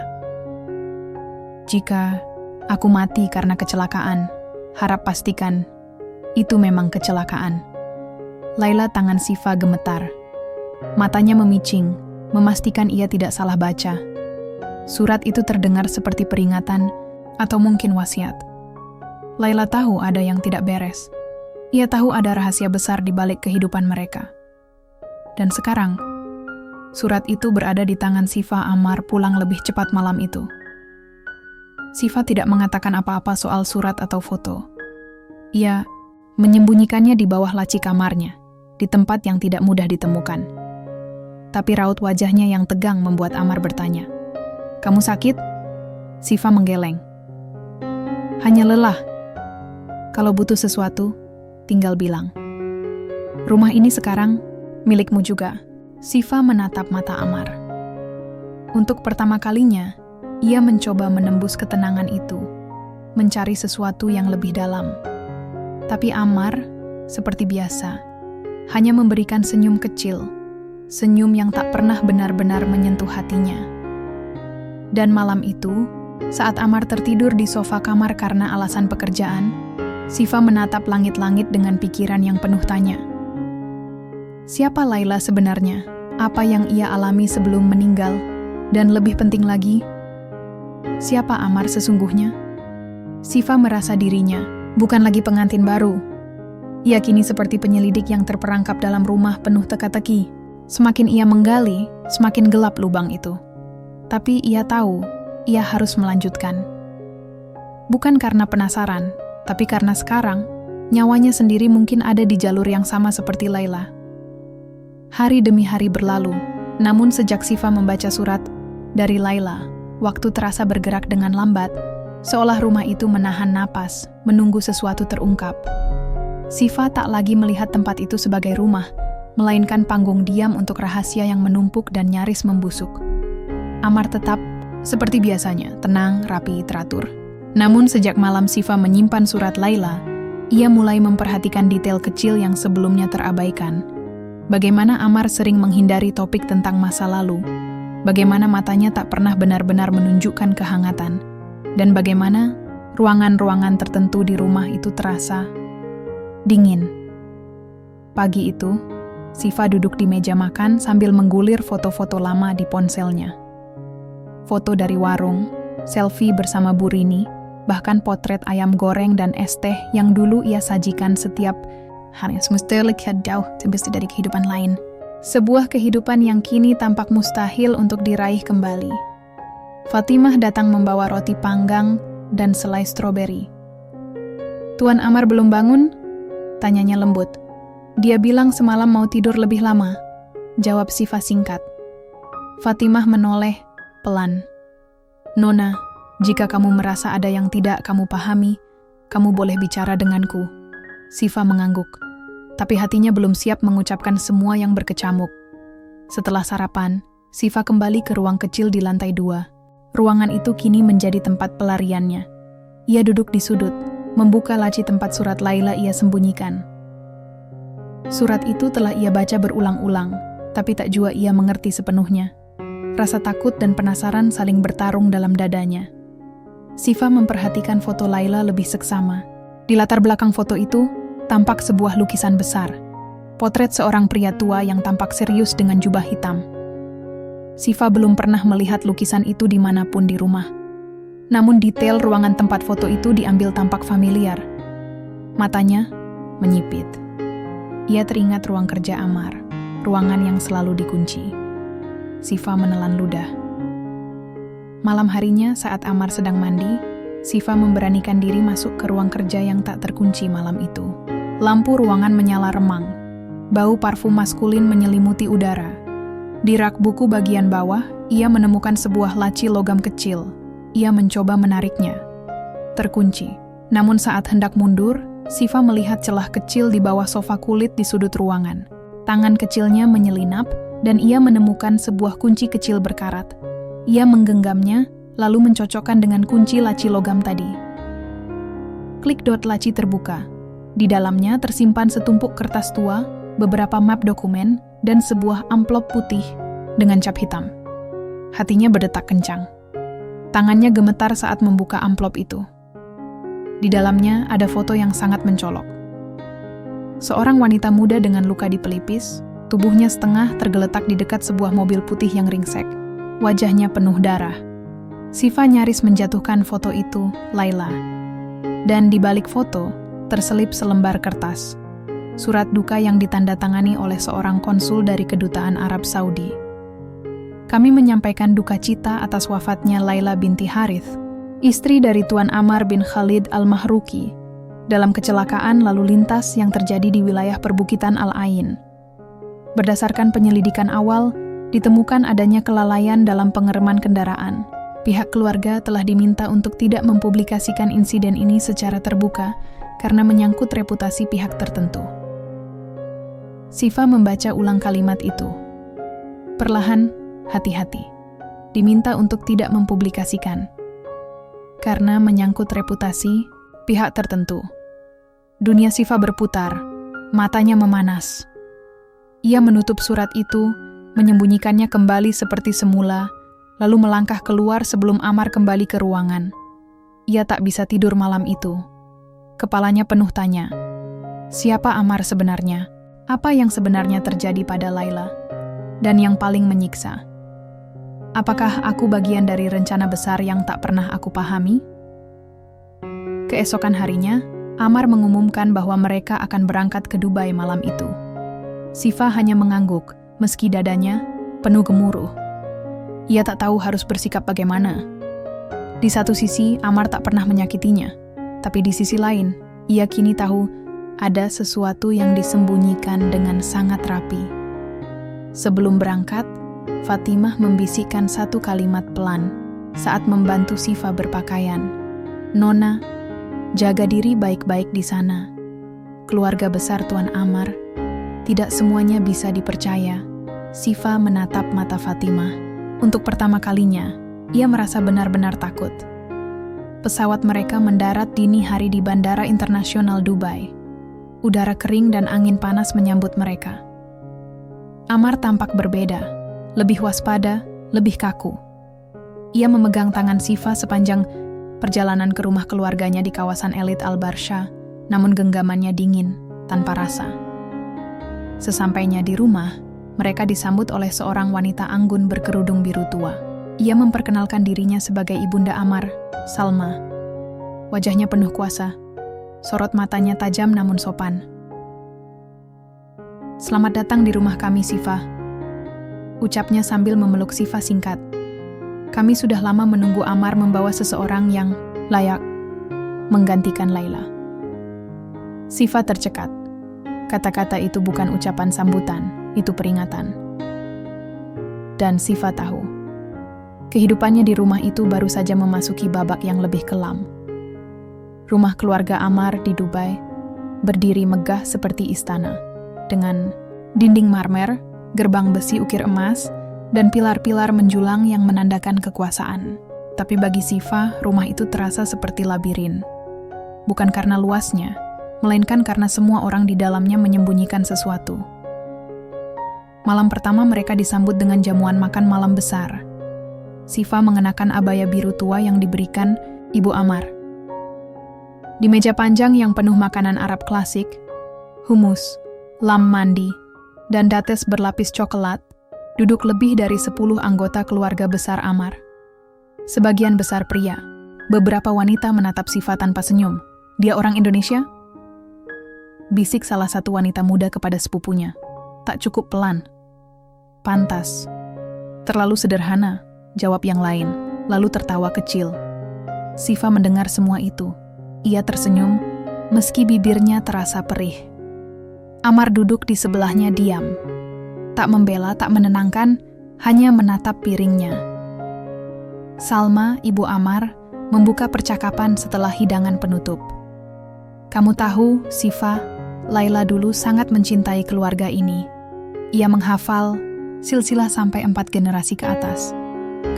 Jika aku mati karena kecelakaan, harap pastikan itu memang kecelakaan. Laila tangan Sifa gemetar. Matanya memicing, memastikan ia tidak salah baca. Surat itu terdengar seperti peringatan atau mungkin wasiat. Laila tahu ada yang tidak beres. Ia tahu ada rahasia besar di balik kehidupan mereka. Dan sekarang, surat itu berada di tangan Sifa. Amar pulang lebih cepat malam itu. Sifa tidak mengatakan apa-apa soal surat atau foto. Ia menyembunyikannya di bawah laci kamarnya, di tempat yang tidak mudah ditemukan. Tapi raut wajahnya yang tegang membuat Amar bertanya, "Kamu sakit?" Sifa menggeleng. "Hanya lelah. Kalau butuh sesuatu, tinggal bilang. Rumah ini sekarang milikmu juga." Sifa menatap mata Amar. Untuk pertama kalinya, ia mencoba menembus ketenangan itu, mencari sesuatu yang lebih dalam. Tapi Amar, seperti biasa, hanya memberikan senyum kecil, senyum yang tak pernah benar-benar menyentuh hatinya. Dan malam itu, saat Amar tertidur di sofa kamar karena alasan pekerjaan, Sifa menatap langit-langit dengan pikiran yang penuh tanya. Siapa Laila sebenarnya? Apa yang ia alami sebelum meninggal? Dan lebih penting lagi, siapa Amar sesungguhnya? Sifa merasa dirinya bukan lagi pengantin baru. Ia kini seperti penyelidik yang terperangkap dalam rumah penuh teka-teki. Semakin ia menggali, semakin gelap lubang itu. Tapi ia tahu, ia harus melanjutkan. Bukan karena penasaran, tapi karena sekarang, nyawanya sendiri mungkin ada di jalur yang sama seperti Laila. Hari demi hari berlalu, namun sejak Sifa membaca surat dari Laila, waktu terasa bergerak dengan lambat, seolah rumah itu menahan napas, menunggu sesuatu terungkap. Sifa tak lagi melihat tempat itu sebagai rumah, melainkan panggung diam untuk rahasia yang menumpuk dan nyaris membusuk. Amar tetap seperti biasanya, tenang, rapi, teratur. Namun sejak malam Sifa menyimpan surat Laila, ia mulai memperhatikan detail kecil yang sebelumnya terabaikan. Bagaimana Amar sering menghindari topik tentang masa lalu, bagaimana matanya tak pernah benar-benar menunjukkan kehangatan, dan bagaimana ruangan-ruangan tertentu di rumah itu terasa dingin. Pagi itu, Sifa duduk di meja makan sambil menggulir foto-foto lama di ponselnya. Foto dari warung, selfie bersama Bu Rini, bahkan potret ayam goreng dan es teh yang dulu ia sajikan setiap hari. Semesta lihat jauh dari kehidupan lain. Sebuah kehidupan yang kini tampak mustahil untuk diraih kembali. Fatimah datang membawa roti panggang dan selai stroberi. "Tuan Amar belum bangun?" tanyanya lembut. "Dia bilang semalam mau tidur lebih lama," jawab Sifa singkat. Fatimah menoleh pelan. "Nona, jika kamu merasa ada yang tidak kamu pahami, kamu boleh bicara denganku." Sifa mengangguk, tapi hatinya belum siap mengucapkan semua yang berkecamuk. Setelah sarapan, Sifa kembali ke ruang kecil di lantai 2. Ruangan itu kini menjadi tempat pelariannya. Ia duduk di sudut, membuka laci tempat surat Laila ia sembunyikan. Surat itu telah ia baca berulang-ulang, tapi tak jua ia mengerti sepenuhnya. Rasa takut dan penasaran saling bertarung dalam dadanya. Sifa memperhatikan foto Laila lebih seksama. Di latar belakang foto itu, tampak sebuah lukisan besar. Potret seorang pria tua yang tampak serius dengan jubah hitam. Sifa belum pernah melihat lukisan itu dimanapun di rumah. Namun detail ruangan tempat foto itu diambil tampak familiar. Matanya menyipit. Ia teringat ruang kerja Amar, ruangan yang selalu dikunci. Sifa menelan ludah. Malam harinya saat Amar sedang mandi, Sifa memberanikan diri masuk ke ruang kerja yang tak terkunci malam itu. Lampu ruangan menyala remang. Bau parfum maskulin menyelimuti udara. Di rak buku bagian bawah, ia menemukan sebuah laci logam kecil. Ia mencoba menariknya. Terkunci. Namun saat hendak mundur, Sifa melihat celah kecil di bawah sofa kulit di sudut ruangan. Tangan kecilnya menyelinap, dan ia menemukan sebuah kunci kecil berkarat. Ia menggenggamnya, lalu mencocokkan dengan kunci laci logam tadi. Klik dot laci terbuka. Di dalamnya tersimpan setumpuk kertas tua, beberapa map dokumen, dan sebuah amplop putih dengan cap hitam. Hatinya berdetak kencang. Tangannya gemetar saat membuka amplop itu. Di dalamnya ada foto yang sangat mencolok. Seorang wanita muda dengan luka di pelipis, tubuhnya setengah tergeletak di dekat sebuah mobil putih yang ringsek. Wajahnya penuh darah. Sifa nyaris menjatuhkan foto itu, Laila. Dan di balik foto, terselip selembar kertas. Surat duka yang ditandatangani oleh seorang konsul dari Kedutaan Arab Saudi. "Kami menyampaikan duka cita atas wafatnya Laila binti Harith, istri dari Tuan Amar bin Khalid al-Mahruki, dalam kecelakaan lalu lintas yang terjadi di wilayah perbukitan Al-Ain. Berdasarkan penyelidikan awal, ditemukan adanya kelalaian dalam pengereman kendaraan. Pihak keluarga telah diminta untuk tidak mempublikasikan insiden ini secara terbuka karena menyangkut reputasi pihak tertentu." Sifa membaca ulang kalimat itu. Perlahan, hati-hati. Diminta untuk tidak mempublikasikan. Karena menyangkut reputasi pihak tertentu. Dunia Sifa berputar, matanya memanas. Ia menutup surat itu, menyembunyikannya kembali seperti semula, lalu melangkah keluar sebelum Amar kembali ke ruangan. Ia tak bisa tidur malam itu. Kepalanya penuh tanya. Siapa Amar sebenarnya? Apa yang sebenarnya terjadi pada Laila? Dan yang paling menyiksa, apakah aku bagian dari rencana besar yang tak pernah aku pahami? Keesokan harinya, Amar mengumumkan bahwa mereka akan berangkat ke Dubai malam itu. Sifa hanya mengangguk, meski dadanya penuh gemuruh. Ia tak tahu harus bersikap bagaimana. Di satu sisi, Amar tak pernah menyakitinya. Tapi di sisi lain, ia kini tahu ada sesuatu yang disembunyikan dengan sangat rapi. Sebelum berangkat, Fatimah membisikkan satu kalimat pelan saat membantu Sifa berpakaian. "Nona, jaga diri baik-baik di sana. keluarga besar Tuan Amar, tidak semuanya bisa dipercaya. Sifa menatap mata Fatimah. Untuk pertama kalinya, ia merasa benar-benar takut. Pesawat mereka mendarat dini hari di Bandara Internasional Dubai. Udara kering dan angin panas menyambut mereka. Amar tampak berbeda, lebih waspada, lebih kaku. Ia memegang tangan Sifa sepanjang perjalanan ke rumah keluarganya di kawasan elit Al-Barsha, namun genggamannya dingin, tanpa rasa. Sesampainya di rumah, mereka disambut oleh seorang wanita anggun berkerudung biru tua. Ia memperkenalkan dirinya sebagai ibunda Amar, Salma. Wajahnya penuh kuasa, sorot matanya tajam namun sopan. "Selamat datang di rumah kami, Sifa," ucapnya sambil memeluk Sifa singkat. "Kami sudah lama menunggu Amar membawa seseorang yang layak menggantikan Laila." Sifa tercekat. Kata-kata itu bukan ucapan sambutan, itu peringatan. Dan Sifa tahu, kehidupannya di rumah itu baru saja memasuki babak yang lebih kelam. Rumah keluarga Amar di Dubai berdiri megah seperti istana, dengan dinding marmer, gerbang besi ukir emas, dan pilar-pilar menjulang yang menandakan kekuasaan. Tapi bagi Sifa, rumah itu terasa seperti labirin. Bukan karena luasnya, melainkan karena semua orang di dalamnya menyembunyikan sesuatu. Malam pertama mereka disambut dengan jamuan makan malam besar. Sifa mengenakan abaya biru tua yang diberikan Ibu Amar. Di meja panjang yang penuh makanan Arab klasik, humus, lam mandi, dan dates berlapis coklat, duduk lebih dari 10 anggota keluarga besar Amar. Sebagian besar pria, beberapa wanita menatap Sifa tanpa senyum. "Dia orang Indonesia?" bisik salah satu wanita muda kepada sepupunya. "Tak cukup pelan." "Pantas." "Terlalu sederhana," jawab yang lain, lalu tertawa kecil. Sifa mendengar semua itu. Ia tersenyum, meski bibirnya terasa perih. Amar duduk di sebelahnya diam. Tak membela, tak menenangkan, hanya menatap piringnya. Salma, ibu Amar, membuka percakapan setelah hidangan penutup. "Kamu tahu, Sifa, Laila dulu sangat mencintai keluarga ini. Ia menghafal silsilah sampai 4 generasi ke atas,"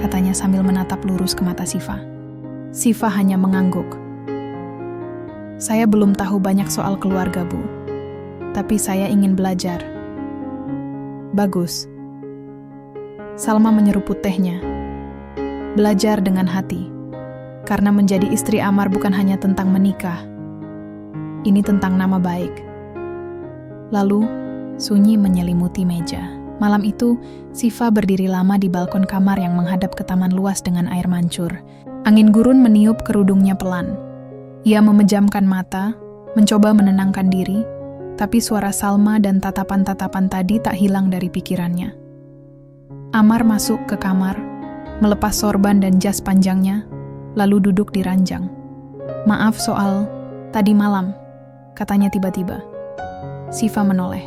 katanya sambil menatap lurus ke mata Sifa. Sifa hanya mengangguk. "Saya belum tahu banyak soal keluarga, Bu. Tapi saya ingin belajar." "Bagus." Salma menyeruput tehnya. "Belajar dengan hati. Karena menjadi istri Amar bukan hanya tentang menikah. Ini tentang nama baik." Lalu, sunyi menyelimuti meja. Malam itu, Sifa berdiri lama di balkon kamar yang menghadap ke taman luas dengan air mancur. Angin gurun meniup kerudungnya pelan. Ia memejamkan mata, mencoba menenangkan diri, tapi suara Salma dan tatapan-tatapan tadi tak hilang dari pikirannya. Amar masuk ke kamar, melepas sorban dan jas panjangnya, lalu duduk di ranjang. "Maaf soal tadi malam," katanya tiba-tiba. Sifa menoleh.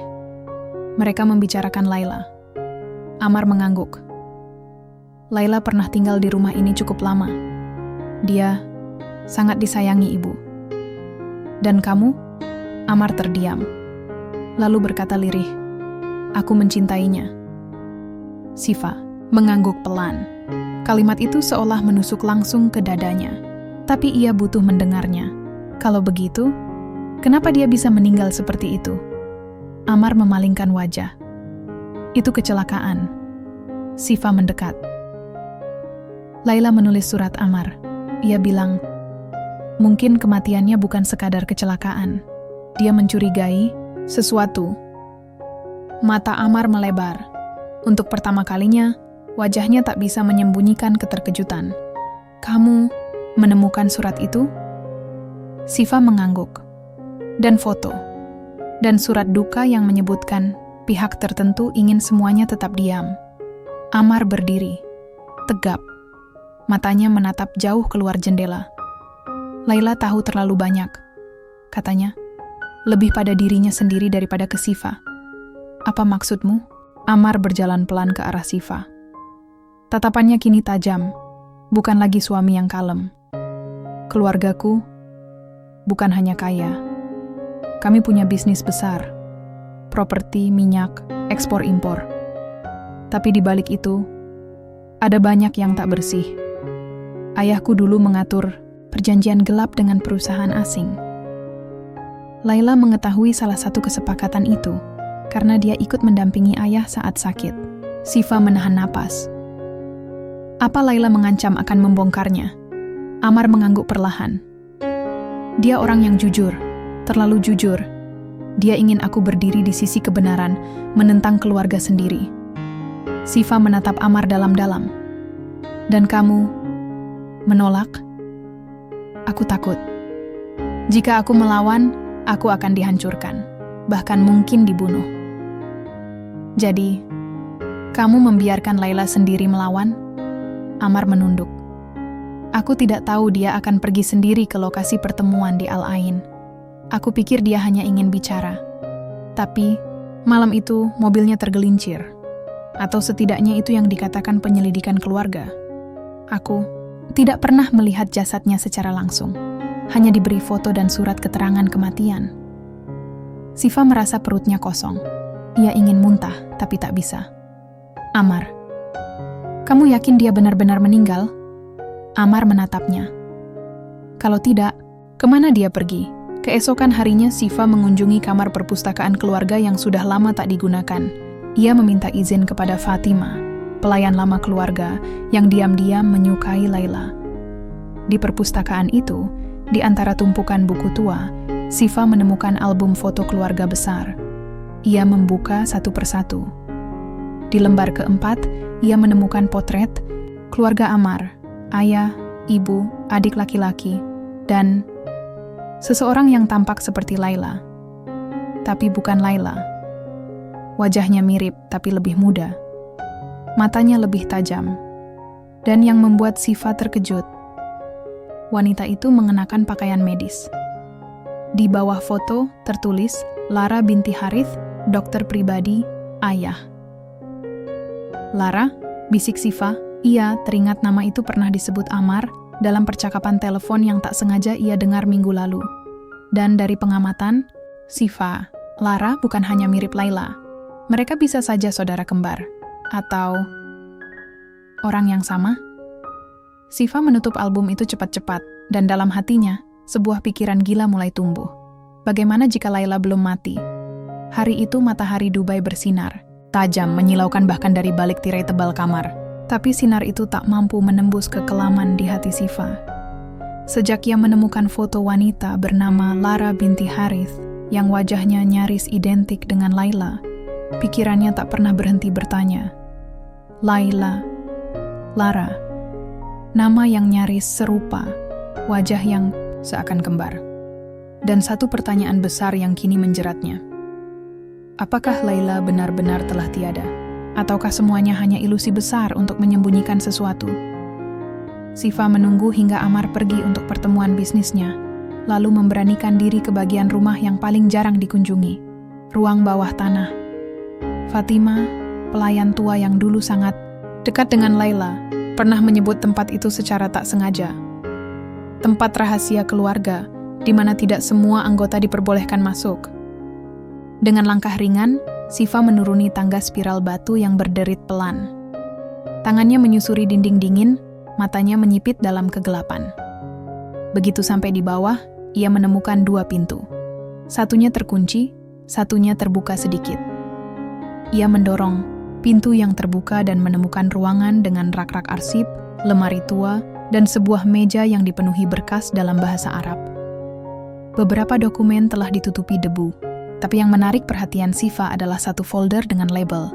Mereka membicarakan Laila. Amar mengangguk. "Laila pernah tinggal di rumah ini cukup lama. Dia sangat disayangi ibu." "Dan kamu?" Amar terdiam. Lalu berkata lirih, "Aku mencintainya." Sifa mengangguk pelan. Kalimat itu seolah menusuk langsung ke dadanya. Tapi ia butuh mendengarnya. Kalau begitu, kenapa dia bisa meninggal seperti itu? Amar memalingkan wajah. "Itu kecelakaan." Sifa mendekat. Laila menulis surat Amar. Ia bilang, mungkin kematiannya bukan sekadar kecelakaan. Dia mencurigai sesuatu. Mata Amar melebar. Untuk pertama kalinya, wajahnya tak bisa menyembunyikan keterkejutan. "Kamu menemukan surat itu?" Sifa mengangguk. "Dan foto. Dan surat duka yang menyebutkan pihak tertentu ingin semuanya tetap diam." Amar berdiri, tegap. Matanya menatap jauh keluar jendela. "Laila tahu terlalu banyak," katanya. "Lebih pada dirinya sendiri daripada ke Sifa." "Apa maksudmu?" Amar berjalan pelan ke arah Sifa. Tatapannya kini tajam, bukan lagi suami yang kalem. "Keluargaku bukan hanya kaya, Kami punya bisnis besar, properti, minyak, ekspor-impor. Tapi di balik itu, ada banyak yang tak bersih. Ayahku dulu mengatur perjanjian gelap dengan perusahaan asing. Laila mengetahui salah satu kesepakatan itu karena dia ikut mendampingi ayah saat sakit. Siva menahan napas. Apa Laila mengancam akan membongkarnya? Amar mengangguk perlahan. Dia orang yang jujur, terlalu jujur. Dia ingin aku berdiri di sisi kebenaran, menentang keluarga sendiri. Siva menatap Amar dalam-dalam. Dan kamu menolak? Aku takut. Jika aku melawan, aku akan dihancurkan, bahkan mungkin dibunuh. Jadi, kamu membiarkan Laila sendiri melawan? Amar menunduk. Aku tidak tahu dia akan pergi sendiri ke lokasi pertemuan di Al-Ain. Aku pikir dia hanya ingin bicara. Tapi, malam itu mobilnya tergelincir. Atau setidaknya itu yang dikatakan penyelidikan keluarga. Aku tidak pernah melihat jasadnya secara langsung. Hanya diberi foto dan surat keterangan kematian. Siva merasa perutnya kosong. Ia ingin muntah, tapi tak bisa. Amar, kamu yakin dia benar-benar meninggal? Amar menatapnya. Kalau tidak, kemana dia pergi? Keesokan harinya Siva mengunjungi kamar perpustakaan keluarga yang sudah lama tak digunakan. Ia meminta izin kepada Fatima, pelayan lama keluarga yang diam-diam menyukai Laila. Di perpustakaan itu, di antara tumpukan buku tua, Siva menemukan album foto keluarga besar. Ia membuka satu persatu. Di lembar keempat, ia menemukan potret keluarga Amar, ayah, ibu, adik laki-laki, dan seseorang yang tampak seperti Laila. Tapi bukan Laila. Wajahnya mirip, tapi lebih muda. Matanya lebih tajam. Dan yang membuat Siva terkejut, wanita itu mengenakan pakaian medis. Di bawah foto tertulis, Lara binti Harith, dokter pribadi, ayah. Lara? Bisik Siva. Iya, teringat nama itu pernah disebut Amar dalam percakapan telepon yang tak sengaja ia dengar minggu lalu. Dan dari pengamatan, Siva, Lara bukan hanya mirip Laila. Mereka bisa saja saudara kembar. Atau orang yang sama? Siva menutup album itu cepat-cepat, dan dalam hatinya, sebuah pikiran gila mulai tumbuh. Bagaimana jika Laila belum mati? Hari itu matahari Dubai bersinar, tajam menyilaukan bahkan dari balik tirai tebal kamar. Tapi sinar itu tak mampu menembus kekelaman di hati Siva. Sejak ia menemukan foto wanita bernama Lara binti Harith, yang wajahnya nyaris identik dengan Laila, pikirannya tak pernah berhenti bertanya. Laila, Lara, nama yang nyaris serupa, wajah yang seakan kembar. Dan satu pertanyaan besar yang kini menjeratnya. Apakah Laila benar-benar telah tiada? Ataukah semuanya hanya ilusi besar untuk menyembunyikan sesuatu? Siva menunggu hingga Amar pergi untuk pertemuan bisnisnya, lalu memberanikan diri ke bagian rumah yang paling jarang dikunjungi, ruang bawah tanah. Fatima, pelayan tua yang dulu sangat dekat dengan Laila, pernah menyebut tempat itu secara tak sengaja. Tempat rahasia keluarga, di mana tidak semua anggota diperbolehkan masuk. Dengan langkah ringan, Siva menuruni tangga spiral batu yang berderit pelan. Tangannya menyusuri dinding dingin, matanya menyipit dalam kegelapan. Begitu sampai di bawah, ia menemukan dua pintu. Satunya terkunci, satunya terbuka sedikit. Ia mendorong pintu yang terbuka dan menemukan ruangan dengan rak-rak arsip, lemari tua, dan sebuah meja yang dipenuhi berkas dalam bahasa Arab. Beberapa dokumen telah ditutupi debu, tapi yang menarik perhatian Siva adalah satu folder dengan label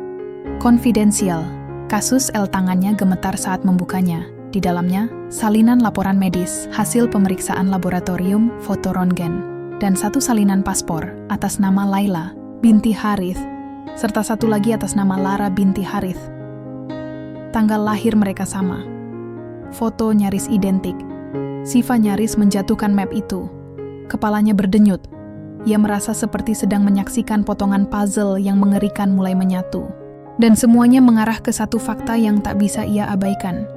konfidensial. Kasus L tangannya gemetar saat membukanya. Di dalamnya, salinan laporan medis, hasil pemeriksaan laboratorium, foto röntgen, dan satu salinan paspor atas nama Laila binti Harith, serta satu lagi atas nama Lara binti Harith. Tanggal lahir mereka sama. Foto nyaris identik. Siva nyaris menjatuhkan map itu. Kepalanya berdenyut. Ia merasa seperti sedang menyaksikan potongan puzzle yang mengerikan mulai menyatu. Dan semuanya mengarah ke satu fakta yang tak bisa ia abaikan.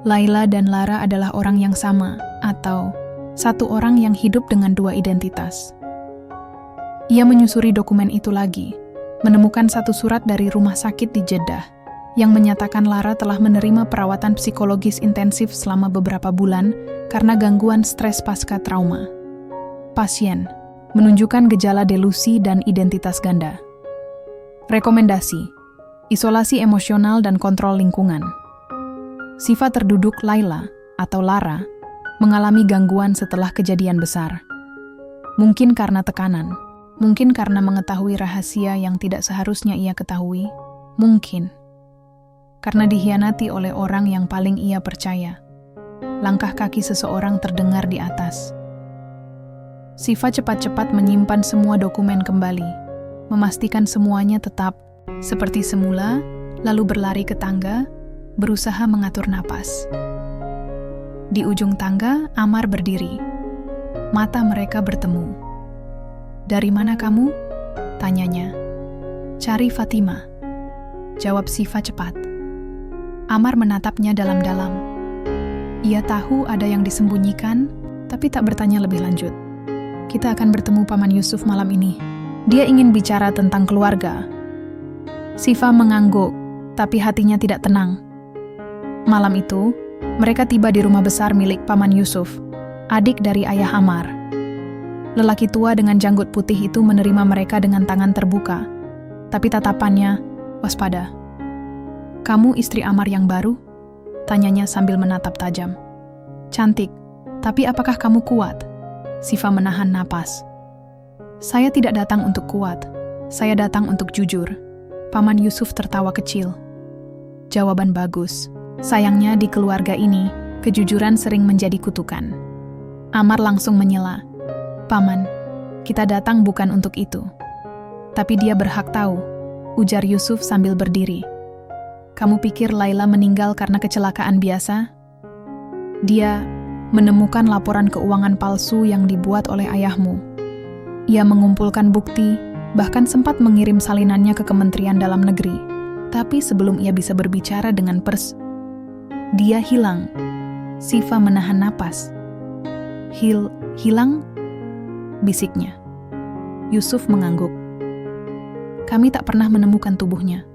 Laila dan Lara adalah orang yang sama, atau satu orang yang hidup dengan dua identitas. Ia menyusuri dokumen itu lagi, menemukan satu surat dari rumah sakit di Jeddah yang menyatakan Lara telah menerima perawatan psikologis intensif selama beberapa bulan karena gangguan stres pasca trauma. Pasien menunjukkan gejala delusi dan identitas ganda. Rekomendasi: isolasi emosional dan kontrol lingkungan. Sifat terduduk Laila atau Lara mengalami gangguan setelah kejadian besar. Mungkin karena tekanan, mungkin karena mengetahui rahasia yang tidak seharusnya ia ketahui, mungkin karena dikhianati oleh orang yang paling ia percaya. Langkah kaki seseorang terdengar di atas. Sifa cepat-cepat menyimpan semua dokumen kembali, memastikan semuanya tetap seperti semula, lalu berlari ke tangga, berusaha mengatur napas. Di ujung tangga, Amar berdiri. Mata mereka bertemu. "Dari mana kamu?" tanyanya. "Cari Fatima," jawab Sifa cepat. Amar menatapnya dalam-dalam. Ia tahu ada yang disembunyikan, tapi tak bertanya lebih lanjut. "Kita akan bertemu Paman Yusuf malam ini. Dia ingin bicara tentang keluarga." Sifa mengangguk, tapi hatinya tidak tenang. Malam itu, mereka tiba di rumah besar milik Paman Yusuf, adik dari ayah Amar. Lelaki tua dengan janggut putih itu menerima mereka dengan tangan terbuka, tapi tatapannya waspada. "Kamu istri Amar yang baru?" tanyanya sambil menatap tajam. "Cantik, tapi apakah kamu kuat?" Sifa menahan napas. "Saya tidak datang untuk kuat, saya datang untuk jujur." Paman Yusuf tertawa kecil. "Jawaban bagus. Sayangnya di keluarga ini, kejujuran sering menjadi kutukan." Amar langsung menyela. "Paman, kita datang bukan untuk itu." "Tapi dia berhak tahu," ujar Yusuf sambil berdiri. "Kamu pikir Laila meninggal karena kecelakaan biasa? Dia menemukan laporan keuangan palsu yang dibuat oleh ayahmu. Ia mengumpulkan bukti, bahkan sempat mengirim salinannya ke Kementerian Dalam Negeri. Tapi sebelum ia bisa berbicara dengan pers, dia hilang." Sifa menahan napas. Hilang?" bisiknya. Yusuf mengangguk. "Kami tak pernah menemukan tubuhnya.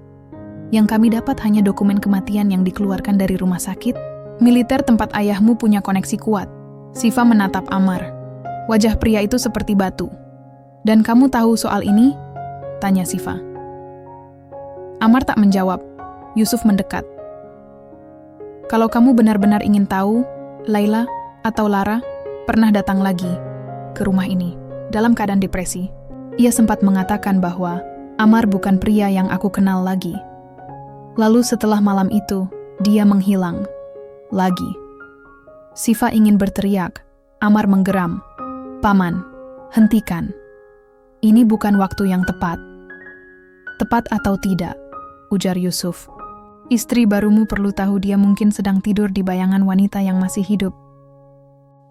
Yang kami dapat hanya dokumen kematian yang dikeluarkan dari rumah sakit. Militer tempat ayahmu punya koneksi kuat." Sifa menatap Amar. Wajah pria itu seperti batu. "Dan kamu tahu soal ini?" tanya Sifa. Amar tak menjawab. Yusuf mendekat. "Kalau kamu benar-benar ingin tahu, Laila atau Lara pernah datang lagi ke rumah ini dalam keadaan depresi. Ia sempat mengatakan bahwa Amar bukan pria yang aku kenal lagi. Lalu setelah malam itu, dia menghilang lagi." Sifa ingin berteriak. Amar menggeram. "Paman, hentikan. Ini bukan waktu yang tepat." "Tepat atau tidak," ujar Yusuf. "Istri barumu perlu tahu dia mungkin sedang tidur di bayangan wanita yang masih hidup."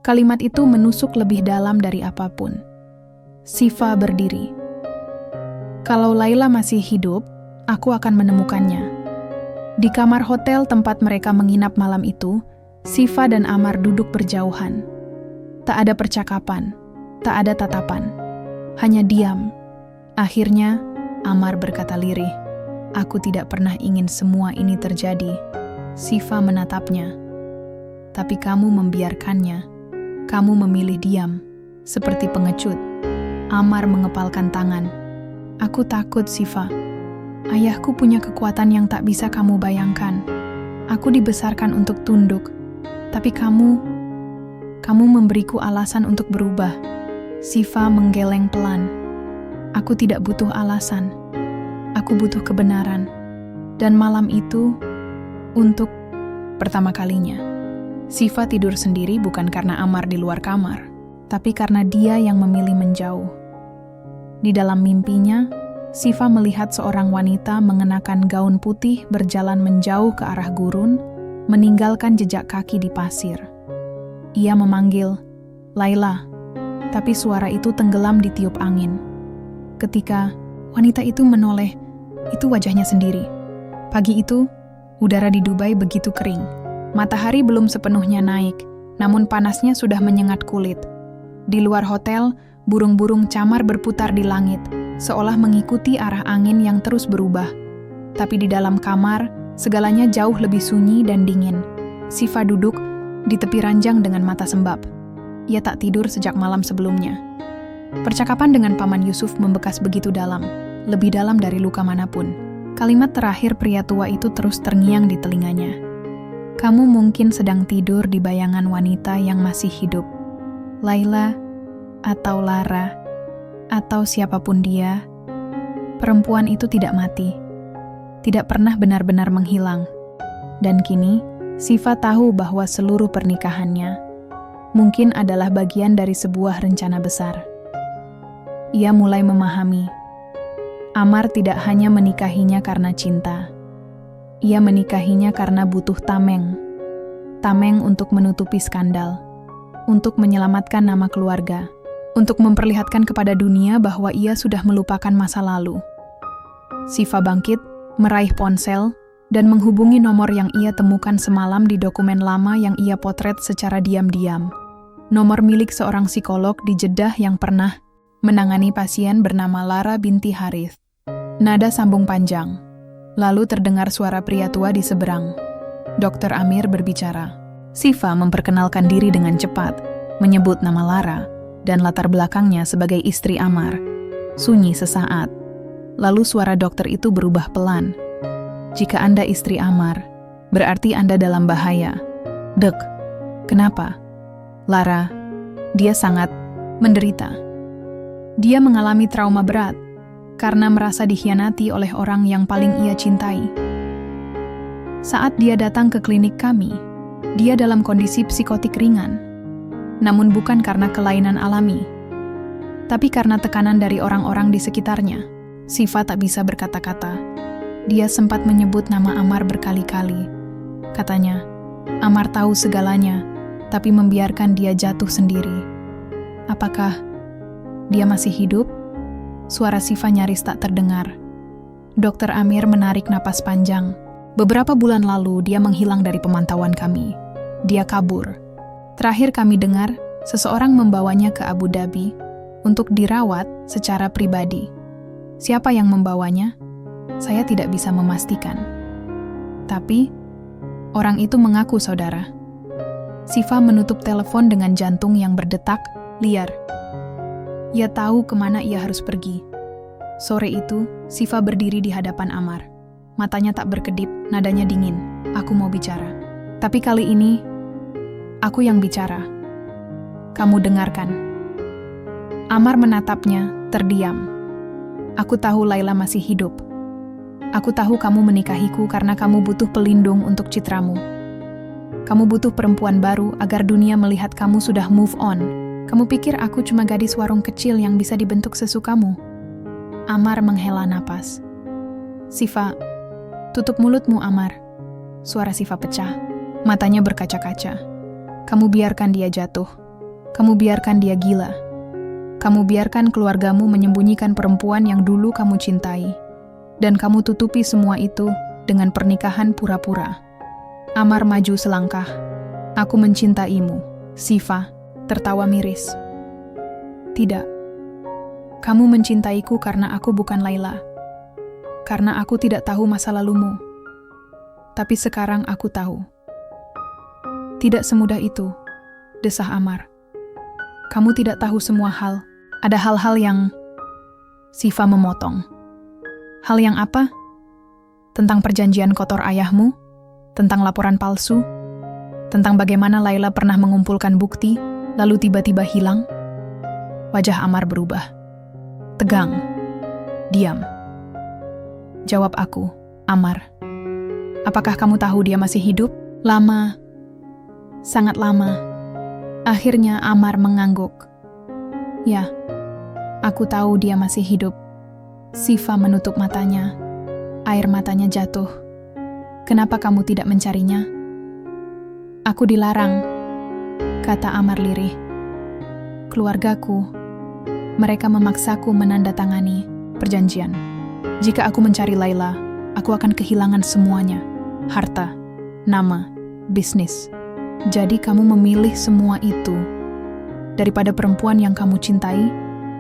Kalimat itu menusuk lebih dalam dari apapun. Sifa berdiri. "Kalau Laila masih hidup, aku akan menemukannya." Di kamar hotel tempat mereka menginap malam itu, Sifa dan Amar duduk berjauhan. Tak ada percakapan, tak ada tatapan, hanya diam. Akhirnya, Amar berkata lirih, "Aku tidak pernah ingin semua ini terjadi." Sifa menatapnya. "Tapi kamu membiarkannya. Kamu memilih diam, seperti pengecut." Amar mengepalkan tangan. "Aku takut, Sifa. Ayahku punya kekuatan yang tak bisa kamu bayangkan. Aku dibesarkan untuk tunduk. Tapi kamu memberiku alasan untuk berubah." Sifa menggeleng pelan. "Aku tidak butuh alasan. Aku butuh kebenaran. Dan malam itu, untuk pertama kalinya, Sifa tidur sendiri bukan karena Amar di luar kamar, tapi karena dia yang memilih menjauh. Di dalam mimpinya, Sifa melihat seorang wanita mengenakan gaun putih berjalan menjauh ke arah gurun, meninggalkan jejak kaki di pasir. Ia memanggil, "Laila," tapi suara itu tenggelam di tiup angin. Ketika wanita itu menoleh, itu wajahnya sendiri. Pagi itu, udara di Dubai begitu kering. Matahari belum sepenuhnya naik, namun panasnya sudah menyengat kulit. Di luar hotel, Burung-burung camar berputar di langit, seolah mengikuti arah angin yang terus berubah. Tapi di dalam kamar, segalanya jauh lebih sunyi dan dingin. Siva duduk di tepi ranjang dengan mata sembab. Ia tak tidur sejak malam sebelumnya. Percakapan dengan Paman Yusuf membekas begitu dalam, lebih dalam dari luka manapun. Kalimat terakhir pria tua itu terus terngiang di telinganya. Kamu mungkin sedang tidur di bayangan wanita yang masih hidup. Laila, atau Lara, atau siapapun dia, perempuan itu tidak mati. Tidak pernah benar-benar menghilang. Dan kini, Siva tahu bahwa seluruh pernikahannya mungkin adalah bagian dari sebuah rencana besar. Ia mulai memahami, Amar tidak hanya menikahinya karena cinta. Ia menikahinya karena butuh tameng. Tameng untuk menutupi skandal, untuk menyelamatkan nama keluarga, untuk memperlihatkan kepada dunia bahwa ia sudah melupakan masa lalu. Siva bangkit, meraih ponsel, dan menghubungi nomor yang ia temukan semalam di dokumen lama yang ia potret secara diam-diam. Nomor milik seorang psikolog di Jeddah yang pernah menangani pasien bernama Lara binti Harith. Nada sambung panjang. Lalu terdengar suara pria tua di seberang. Dr. Amir berbicara. Siva memperkenalkan diri dengan cepat, menyebut nama Lara dan latar belakangnya sebagai istri Amar. Sunyi sesaat. Lalu suara dokter itu berubah pelan. Jika Anda istri Amar, berarti Anda dalam bahaya. Dek, kenapa? Lara, dia sangat menderita. Dia mengalami trauma berat karena merasa dikhianati oleh orang yang paling ia cintai. Saat dia datang ke klinik kami, dia dalam kondisi psikotik ringan. Namun bukan karena kelainan alami, tapi karena tekanan dari orang-orang di sekitarnya. Siva tak bisa berkata-kata. Dia sempat menyebut nama Amar berkali-kali. Katanya, Amar tahu segalanya, tapi membiarkan dia jatuh sendiri. Apakah dia masih hidup? Suara Siva nyaris tak terdengar. Dr. Amir menarik napas panjang. Beberapa bulan lalu dia menghilang dari pemantauan kami. Dia kabur. Terakhir kami dengar, seseorang membawanya ke Abu Dhabi untuk dirawat secara pribadi. Siapa yang membawanya? Saya tidak bisa memastikan. Tapi, orang itu mengaku saudara. Siva menutup telepon dengan jantung yang berdetak, liar. Ia tahu kemana ia harus pergi. Sore itu, Siva berdiri di hadapan Amar. Matanya tak berkedip, nadanya dingin. Aku mau bicara. Tapi kali ini, aku yang bicara. Kamu dengarkan. Amar menatapnya, terdiam. Aku tahu Laila masih hidup. Aku tahu kamu menikahiku karena kamu butuh pelindung untuk citramu. Kamu butuh perempuan baru agar dunia melihat kamu sudah move on. Kamu pikir aku cuma gadis warung kecil yang bisa dibentuk sesukamu? Amar menghela napas. Siva, tutup mulutmu, Amar. Suara Siva pecah. Matanya berkaca-kaca. Kamu biarkan dia jatuh. Kamu biarkan dia gila. Kamu biarkan keluargamu menyembunyikan perempuan yang dulu kamu cintai. Dan kamu tutupi semua itu dengan pernikahan pura-pura. Amar maju selangkah. Aku mencintaimu. Siva tertawa miris. Tidak. Kamu mencintaiku karena aku bukan Laila. Karena aku tidak tahu masa lalumu. Tapi sekarang aku tahu. Tidak semudah itu, desah Amar. Kamu tidak tahu semua hal. Ada hal-hal yang... Siva memotong. Hal yang apa? Tentang perjanjian kotor ayahmu? Tentang laporan palsu? Tentang bagaimana Laila pernah mengumpulkan bukti, lalu tiba-tiba hilang? Wajah Amar berubah. Tegang. Diam. Jawab aku, Amar. Apakah kamu tahu dia masih hidup? Lama. Sangat lama. Akhirnya Amar mengangguk. Ya, aku tahu dia masih hidup. Siva menutup matanya. Air matanya jatuh. Kenapa kamu tidak mencarinya? Aku dilarang, kata Amar lirih. Keluargaku, mereka memaksaku menandatangani perjanjian. Jika aku mencari Laila, aku akan kehilangan semuanya. Harta, nama, bisnis. Jadi kamu memilih semua itu daripada perempuan yang kamu cintai?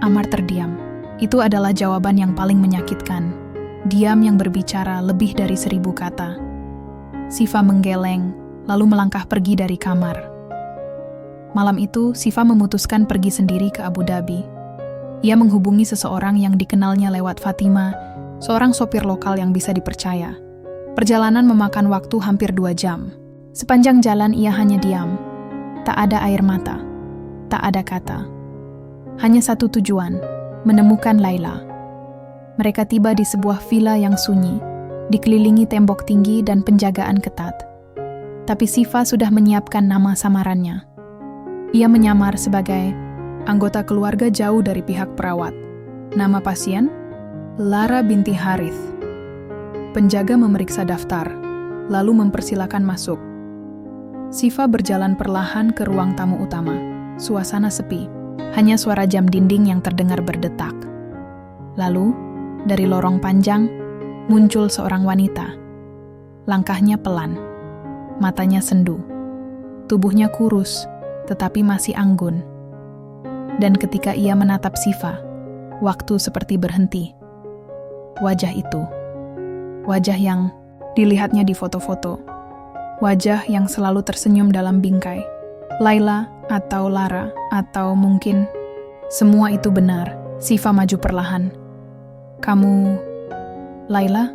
Amar terdiam. Itu adalah jawaban yang paling menyakitkan. Diam yang berbicara lebih dari 1000 kata. Siva menggeleng, lalu melangkah pergi dari kamar. Malam itu, Siva memutuskan pergi sendiri ke Abu Dhabi. Ia menghubungi seseorang yang dikenalnya lewat Fatima, seorang sopir lokal yang bisa dipercaya. Perjalanan memakan waktu hampir 2 jam. Sepanjang jalan ia hanya diam. Tak ada air mata. Tak ada kata. Hanya satu tujuan, menemukan Laila. Mereka tiba di sebuah villa yang sunyi, dikelilingi tembok tinggi dan penjagaan ketat. Tapi Siva sudah menyiapkan nama samarannya. Ia menyamar sebagai anggota keluarga jauh dari pihak perawat. Nama pasien? Lara binti Harith. Penjaga memeriksa daftar, lalu mempersilakan masuk. Siva berjalan perlahan ke ruang tamu utama. Suasana sepi, hanya suara jam dinding yang terdengar berdetak. Lalu, dari lorong panjang, muncul seorang wanita. Langkahnya pelan, matanya sendu. Tubuhnya kurus, tetapi masih anggun. Dan ketika ia menatap Siva, waktu seperti berhenti. Wajah itu, wajah yang dilihatnya di foto-foto, wajah yang selalu tersenyum dalam bingkai. Laila atau Lara atau mungkin semua itu benar. Siva maju perlahan. Kamu, Laila?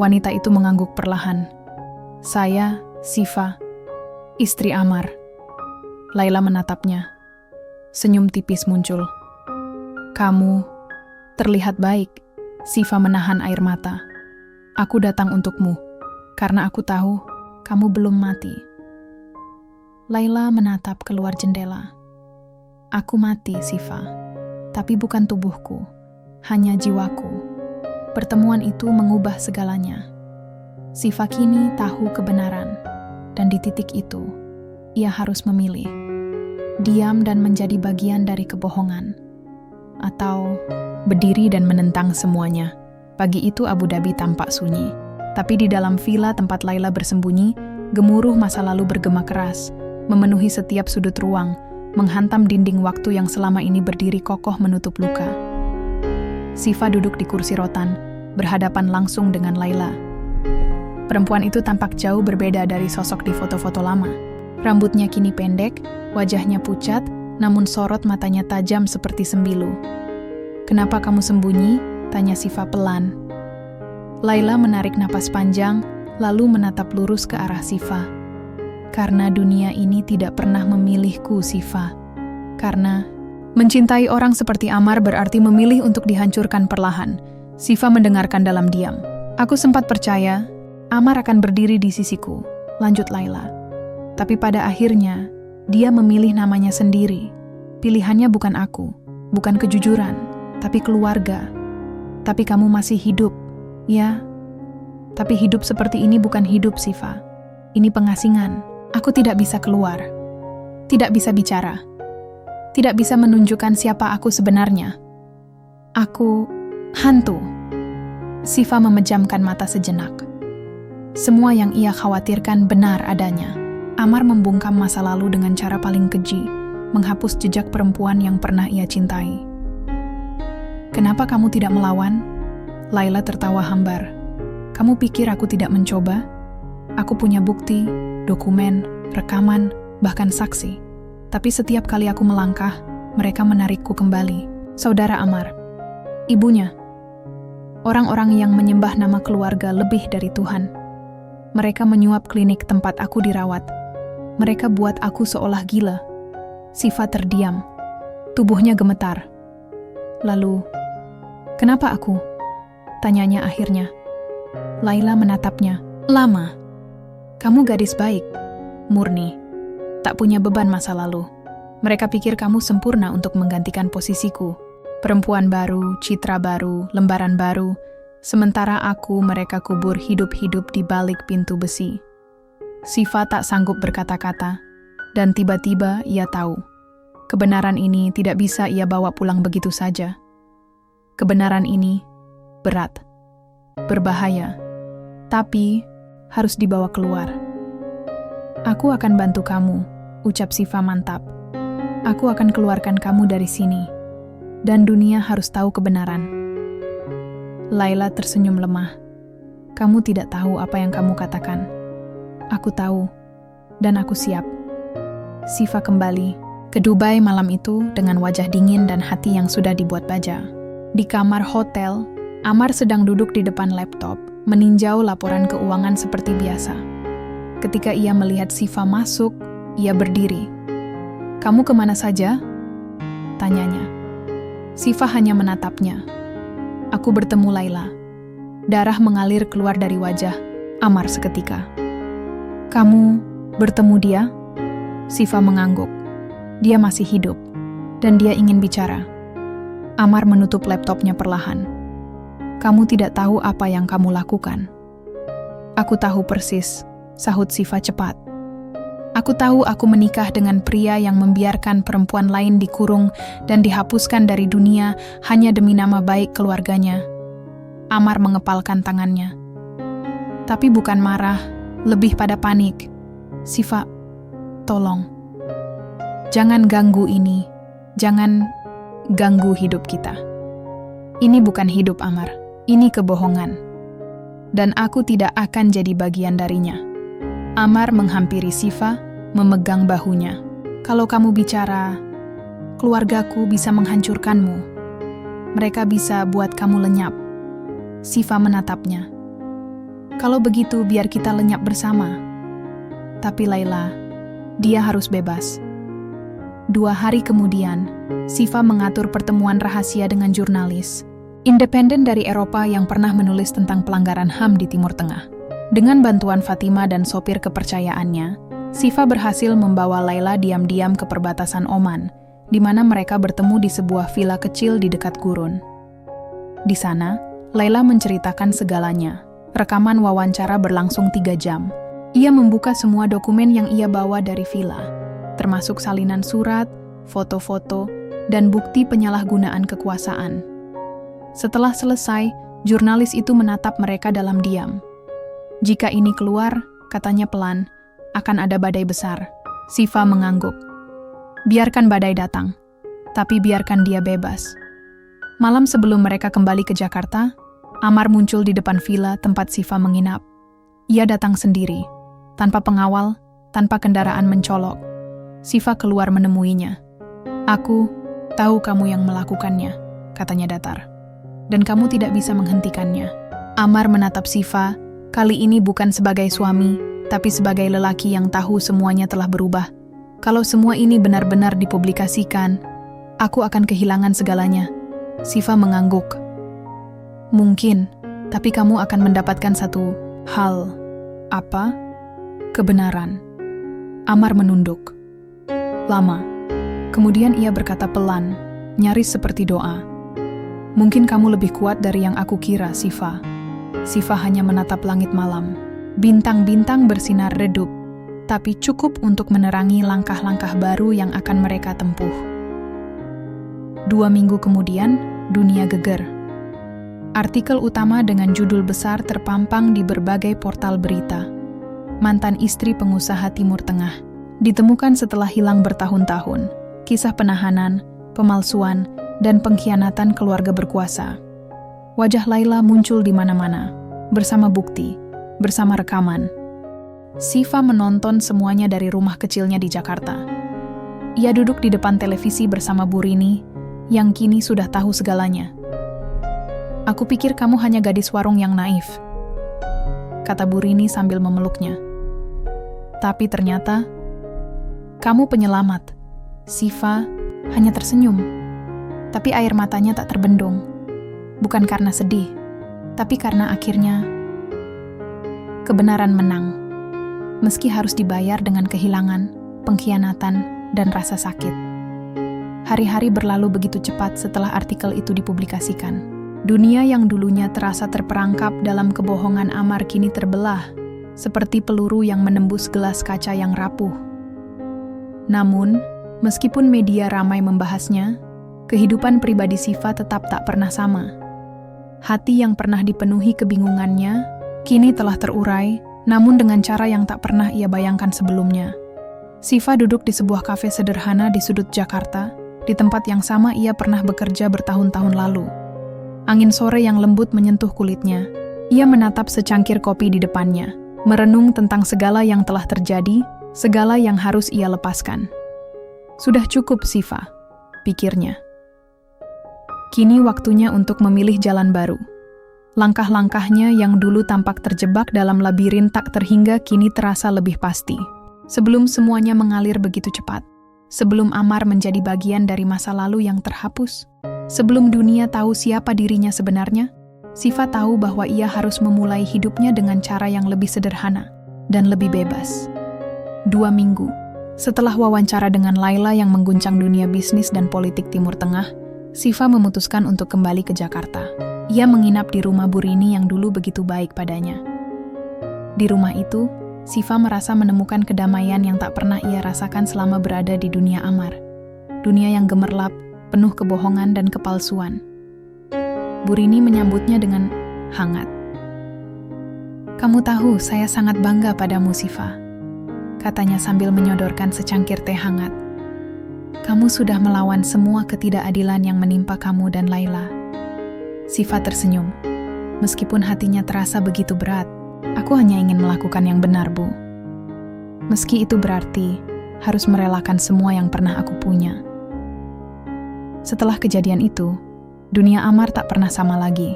Wanita itu mengangguk perlahan. Saya, Siva, istri Amar. Laila menatapnya. Senyum tipis muncul. Kamu terlihat baik. Siva menahan air mata. Aku datang untukmu, karena aku tahu kamu belum mati. Laila menatap keluar jendela. Aku mati, Siva. Tapi bukan tubuhku, hanya jiwaku. Pertemuan itu mengubah segalanya. Siva kini tahu kebenaran, dan di titik itu, ia harus memilih. Diam dan menjadi bagian dari kebohongan, atau berdiri dan menentang semuanya. Pagi itu Abu Dhabi tampak sunyi, tapi di dalam villa tempat Laila bersembunyi, gemuruh masa lalu bergema keras, memenuhi setiap sudut ruang, menghantam dinding waktu yang selama ini berdiri kokoh menutup luka. Siva duduk di kursi rotan, berhadapan langsung dengan Laila. Perempuan itu tampak jauh berbeda dari sosok di foto-foto lama. Rambutnya kini pendek, wajahnya pucat, namun sorot matanya tajam seperti sembilu. Kenapa kamu sembunyi? Tanya Siva pelan. Laila menarik napas panjang, lalu menatap lurus ke arah Siva. Karena dunia ini tidak pernah memilihku, Siva. Karena mencintai orang seperti Amar berarti memilih untuk dihancurkan perlahan. Siva mendengarkan dalam diam. Aku sempat percaya Amar akan berdiri di sisiku, lanjut Laila. Tapi pada akhirnya, dia memilih namanya sendiri. Pilihannya bukan aku, bukan kejujuran, tapi keluarga. Tapi kamu masih hidup, ya. Tapi hidup seperti ini bukan hidup, Siva. Ini pengasingan. Aku tidak bisa keluar. Tidak bisa bicara. Tidak bisa menunjukkan siapa aku sebenarnya. Aku hantu. Siva memejamkan mata sejenak. Semua yang ia khawatirkan benar adanya. Amar membungkam masa lalu dengan cara paling keji, menghapus jejak perempuan yang pernah ia cintai. Kenapa kamu tidak melawan? Laila tertawa hambar. Kamu pikir aku tidak mencoba? Aku punya bukti, dokumen, rekaman, bahkan saksi. Tapi setiap kali aku melangkah, mereka menarikku kembali. Saudara Amar, ibunya, orang-orang yang menyembah nama keluarga lebih dari Tuhan. Mereka menyuap klinik tempat aku dirawat. Mereka buat aku seolah gila. Siva terdiam. Tubuhnya gemetar. Lalu, kenapa aku? Tanyanya akhirnya. Laila menatapnya. Lama. Kamu gadis baik, murni. Tak punya beban masa lalu. Mereka pikir kamu sempurna untuk menggantikan posisiku. Perempuan baru, citra baru, lembaran baru. Sementara aku mereka kubur hidup-hidup di balik pintu besi. Siva tak sanggup berkata-kata, dan tiba-tiba ia tahu. Kebenaran ini tidak bisa ia bawa pulang begitu saja. Kebenaran ini berat, berbahaya, tapi harus dibawa keluar. Aku akan bantu kamu, ucap Siva mantap. Aku akan keluarkan kamu dari sini. dan dunia harus tahu kebenaran. Laila tersenyum lemah. Kamu tidak tahu apa yang kamu katakan. Aku tahu, dan aku siap. Siva kembali ke Dubai malam itu dengan wajah dingin dan hati yang sudah dibuat baja. Di kamar hotel, Amar sedang duduk di depan laptop, meninjau laporan keuangan seperti biasa. Ketika ia melihat Siva masuk, ia berdiri. "Kamu kemana saja?" tanyanya. Siva hanya menatapnya. "Aku bertemu Laila." Darah mengalir keluar dari wajah Amar seketika. "Kamu bertemu dia?" Siva mengangguk. Dia masih hidup, dan dia ingin bicara. Amar menutup laptopnya perlahan. "Kamu tidak tahu apa yang kamu lakukan." "Aku tahu persis," sahut Siva cepat. "Aku tahu aku menikah dengan pria yang membiarkan perempuan lain dikurung dan dihapuskan dari dunia hanya demi nama baik keluarganya." Amar mengepalkan tangannya. Tapi bukan marah, lebih pada panik. "Siva, tolong. Jangan ganggu ini. Jangan ganggu hidup kita. Ini bukan hidup, Amar. Ini kebohongan. Dan aku tidak akan jadi bagian darinya." Amar menghampiri Siva, memegang bahunya. "Kalau kamu bicara, keluargaku bisa menghancurkanmu. Mereka bisa buat kamu lenyap." Siva menatapnya. "Kalau begitu, biar kita lenyap bersama." Tapi Laila, dia harus bebas. 2 hari kemudian, Siva mengatur pertemuan rahasia dengan jurnalis independen dari Eropa yang pernah menulis tentang pelanggaran HAM di Timur Tengah. Dengan bantuan Fatima dan sopir kepercayaannya, Siva berhasil membawa Laila diam-diam ke perbatasan Oman, di mana mereka bertemu di sebuah villa kecil di dekat gurun. Di sana, Laila menceritakan segalanya. Rekaman wawancara berlangsung 3 jam. Ia membuka semua dokumen yang ia bawa dari villa, termasuk salinan surat, foto-foto, dan bukti penyalahgunaan kekuasaan. Setelah selesai, jurnalis itu menatap mereka dalam diam. "Jika ini keluar," katanya pelan, "akan ada badai besar." Siva mengangguk. "Biarkan badai datang, tapi biarkan dia bebas." Malam sebelum mereka kembali ke Jakarta, Amar muncul di depan villa tempat Siva menginap. Ia datang sendiri, tanpa pengawal, tanpa kendaraan mencolok. Siva keluar menemuinya. "Aku tahu kamu yang melakukannya," katanya datar. "Dan kamu tidak bisa menghentikannya." Amar menatap Siva, kali ini bukan sebagai suami, tapi sebagai lelaki yang tahu semuanya telah berubah. "Kalau semua ini benar-benar dipublikasikan, aku akan kehilangan segalanya." Siva mengangguk. "Mungkin, tapi kamu akan mendapatkan satu hal." "Apa?" "Kebenaran." Amar menunduk. Lama. Kemudian ia berkata pelan, nyaris seperti doa. "Mungkin kamu lebih kuat dari yang aku kira, Siva." Siva hanya menatap langit malam. Bintang-bintang bersinar redup, tapi cukup untuk menerangi langkah-langkah baru yang akan mereka tempuh. 2 minggu kemudian, dunia geger. Artikel utama dengan judul besar terpampang di berbagai portal berita. Mantan istri pengusaha Timur Tengah ditemukan setelah hilang bertahun-tahun. Kisah penahanan, pemalsuan, dan pengkhianatan keluarga berkuasa. Wajah Laila muncul di mana-mana, bersama bukti, bersama rekaman. Siva menonton semuanya dari rumah kecilnya di Jakarta. Ia duduk di depan televisi bersama Bu Rini, yang kini sudah tahu segalanya. "Aku pikir kamu hanya gadis warung yang naif," kata Bu Rini sambil memeluknya. "Tapi ternyata, kamu penyelamat." Siva hanya tersenyum, tapi air matanya tak terbendung. Bukan karena sedih, tapi karena akhirnya kebenaran menang. Meski harus dibayar dengan kehilangan, pengkhianatan, dan rasa sakit. Hari-hari berlalu begitu cepat setelah artikel itu dipublikasikan. Dunia yang dulunya terasa terperangkap dalam kebohongan Amar kini terbelah, seperti peluru yang menembus gelas kaca yang rapuh. Namun, meskipun media ramai membahasnya, kehidupan pribadi Siva tetap tak pernah sama. Hati yang pernah dipenuhi kebingungannya, kini telah terurai, namun dengan cara yang tak pernah ia bayangkan sebelumnya. Siva duduk di sebuah kafe sederhana di sudut Jakarta, Di tempat yang sama ia pernah bekerja bertahun-tahun lalu. Angin sore yang lembut menyentuh kulitnya. Ia menatap secangkir kopi di depannya, merenung tentang segala yang telah terjadi, segala yang harus ia lepaskan. Sudah cukup, Siva, pikirnya. Kini waktunya untuk memilih jalan baru. Langkah-langkahnya yang dulu tampak terjebak dalam labirin tak terhingga kini terasa lebih pasti. Sebelum semuanya mengalir begitu cepat. Sebelum Amar menjadi bagian dari masa lalu yang terhapus. Sebelum dunia tahu siapa dirinya sebenarnya, Siva tahu bahwa ia harus memulai hidupnya dengan cara yang lebih sederhana dan lebih bebas. 2 minggu setelah wawancara dengan Laila yang mengguncang dunia bisnis dan politik Timur Tengah, Siva memutuskan untuk kembali ke Jakarta. Ia menginap di rumah Bu Rini yang dulu begitu baik padanya. Di rumah itu, Siva merasa menemukan kedamaian yang tak pernah ia rasakan selama berada di dunia Amar. Dunia yang gemerlap, penuh kebohongan dan kepalsuan. Bu Rini menyambutnya dengan hangat. "Kamu tahu, saya sangat bangga padamu, Siva," katanya sambil menyodorkan secangkir teh hangat. "Kamu sudah melawan semua ketidakadilan yang menimpa kamu dan Laila." Siva tersenyum. Meskipun hatinya terasa begitu berat, "Aku hanya ingin melakukan yang benar, Bu. Meski itu berarti harus merelakan semua yang pernah aku punya." Setelah kejadian itu, dunia Amar tak pernah sama lagi.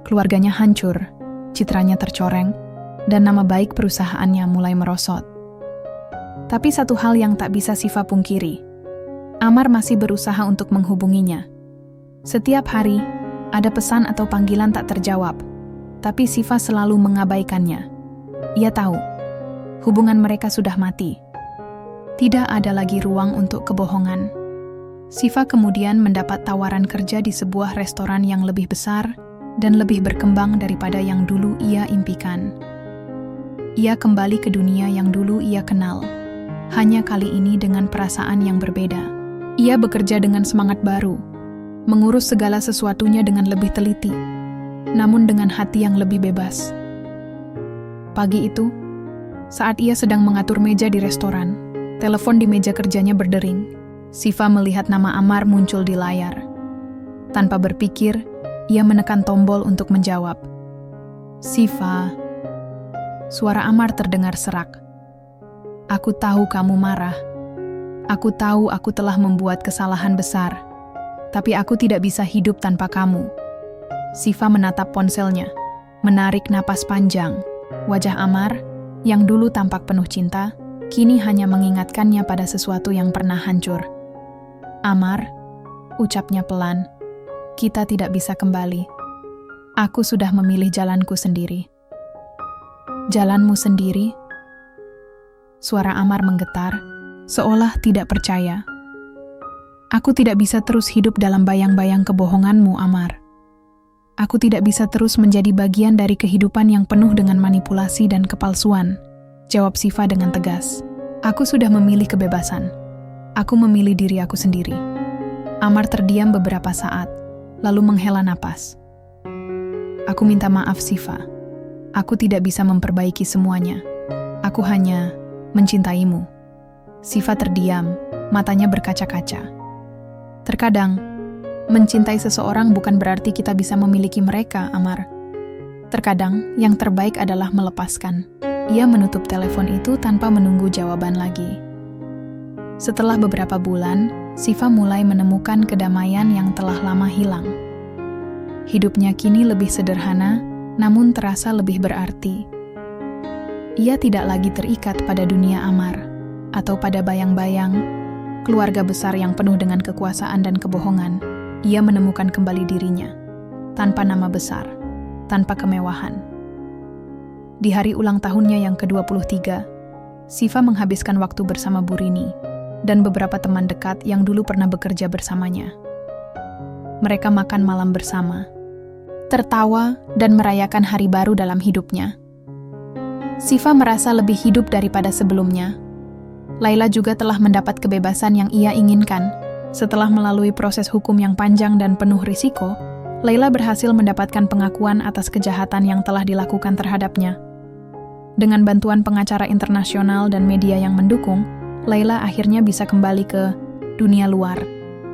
Keluarganya hancur, citranya tercoreng, dan nama baik perusahaannya mulai merosot. Tapi satu hal yang tak bisa Siva pungkiri, Amar masih berusaha untuk menghubunginya. Setiap hari, ada pesan atau panggilan tak terjawab, tapi Siva selalu mengabaikannya. Ia tahu, hubungan mereka sudah mati. Tidak ada lagi ruang untuk kebohongan. Siva kemudian mendapat tawaran kerja di sebuah restoran yang lebih besar dan lebih berkembang daripada yang dulu ia impikan. Ia kembali ke dunia yang dulu ia kenal, hanya kali ini dengan perasaan yang berbeda. Ia bekerja dengan semangat baru, mengurus segala sesuatunya dengan lebih teliti, namun dengan hati yang lebih bebas. Pagi itu, saat ia sedang mengatur meja di restoran, telepon di meja kerjanya berdering. Siva melihat nama Amar muncul di layar. Tanpa berpikir, ia menekan tombol untuk menjawab. "Siva." Suara Amar terdengar serak. "Aku tahu kamu marah. Aku tahu aku telah membuat kesalahan besar. Tapi aku tidak bisa hidup tanpa kamu." Siva menatap ponselnya, menarik napas panjang. Wajah Amar, yang dulu tampak penuh cinta, kini hanya mengingatkannya pada sesuatu yang pernah hancur. "Amar," ucapnya pelan, "kita tidak bisa kembali. Aku sudah memilih jalanku sendiri." "Jalanmu sendiri?" Suara Amar menggetar, seolah tidak percaya. "Aku tidak bisa terus hidup dalam bayang-bayang kebohonganmu, Amar. Aku tidak bisa terus menjadi bagian dari kehidupan yang penuh dengan manipulasi dan kepalsuan," jawab Siva dengan tegas. "Aku sudah memilih kebebasan. Aku memilih diri aku sendiri." Amar terdiam beberapa saat, lalu menghela napas. "Aku minta maaf, Siva. Aku tidak bisa memperbaiki semuanya. Aku hanya mencintaimu." Siva terdiam, matanya berkaca-kaca. "Terkadang, mencintai seseorang bukan berarti kita bisa memiliki mereka, Amar. Terkadang, yang terbaik adalah melepaskan." Ia menutup telepon itu tanpa menunggu jawaban lagi. Setelah beberapa bulan, Siva mulai menemukan kedamaian yang telah lama hilang. Hidupnya kini lebih sederhana, namun terasa lebih berarti. Ia tidak lagi terikat pada dunia Amar, atau pada bayang-bayang keluarga besar yang penuh dengan kekuasaan dan kebohongan. Ia menemukan kembali dirinya, tanpa nama besar, tanpa kemewahan. Di hari ulang tahunnya yang ke-23, Siva menghabiskan waktu bersama Bu Rini dan beberapa teman dekat yang dulu pernah bekerja bersamanya. Mereka makan malam bersama, tertawa, dan merayakan hari baru dalam hidupnya. Siva merasa lebih hidup daripada sebelumnya. Laila juga telah mendapat kebebasan yang ia inginkan. Setelah melalui proses hukum yang panjang dan penuh risiko, Laila berhasil mendapatkan pengakuan atas kejahatan yang telah dilakukan terhadapnya. Dengan bantuan pengacara internasional dan media yang mendukung, Laila akhirnya bisa kembali ke dunia luar.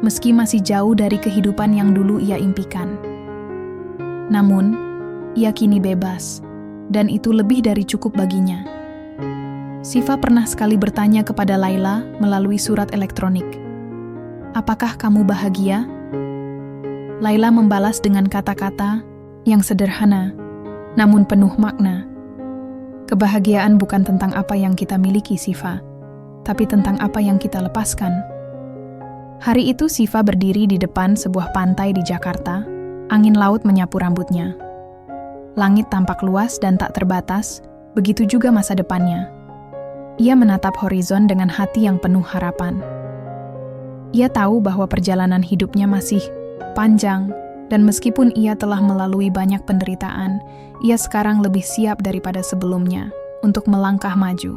meski masih jauh dari kehidupan yang dulu ia impikan. Namun, ia kini bebas, dan itu lebih dari cukup baginya. Siva pernah sekali bertanya kepada Laila melalui surat elektronik, "Apakah kamu bahagia?" Laila membalas dengan kata-kata yang sederhana, namun penuh makna. Kebahagiaan bukan tentang apa yang kita miliki, Siva, tapi tentang apa yang kita lepaskan. Hari itu Siva berdiri di depan sebuah pantai di Jakarta. Angin laut menyapu rambutnya. Langit tampak luas dan tak terbatas, begitu juga masa depannya. Ia menatap horizon dengan hati yang penuh harapan. Ia tahu bahwa perjalanan hidupnya masih panjang, dan meskipun ia telah melalui banyak penderitaan, ia sekarang lebih siap daripada sebelumnya untuk melangkah maju.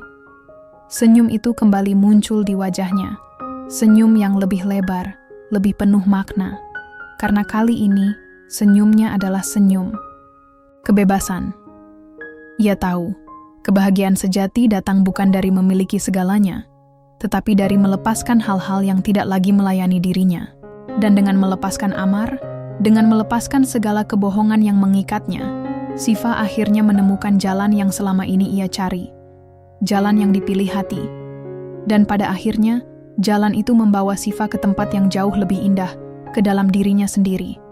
Senyum itu kembali muncul di wajahnya, senyum yang lebih lebar, lebih penuh makna, karena kali ini senyumnya adalah senyum kebebasan. Ia tahu, kebahagiaan sejati datang bukan dari memiliki segalanya, tetapi dari melepaskan hal-hal yang tidak lagi melayani dirinya. Dan dengan melepaskan Amar, dengan melepaskan segala kebohongan yang mengikatnya, Siva akhirnya menemukan jalan yang selama ini ia cari. Jalan yang dipilih hati. Dan pada akhirnya, jalan itu membawa Siva ke tempat yang jauh lebih indah, ke dalam dirinya sendiri.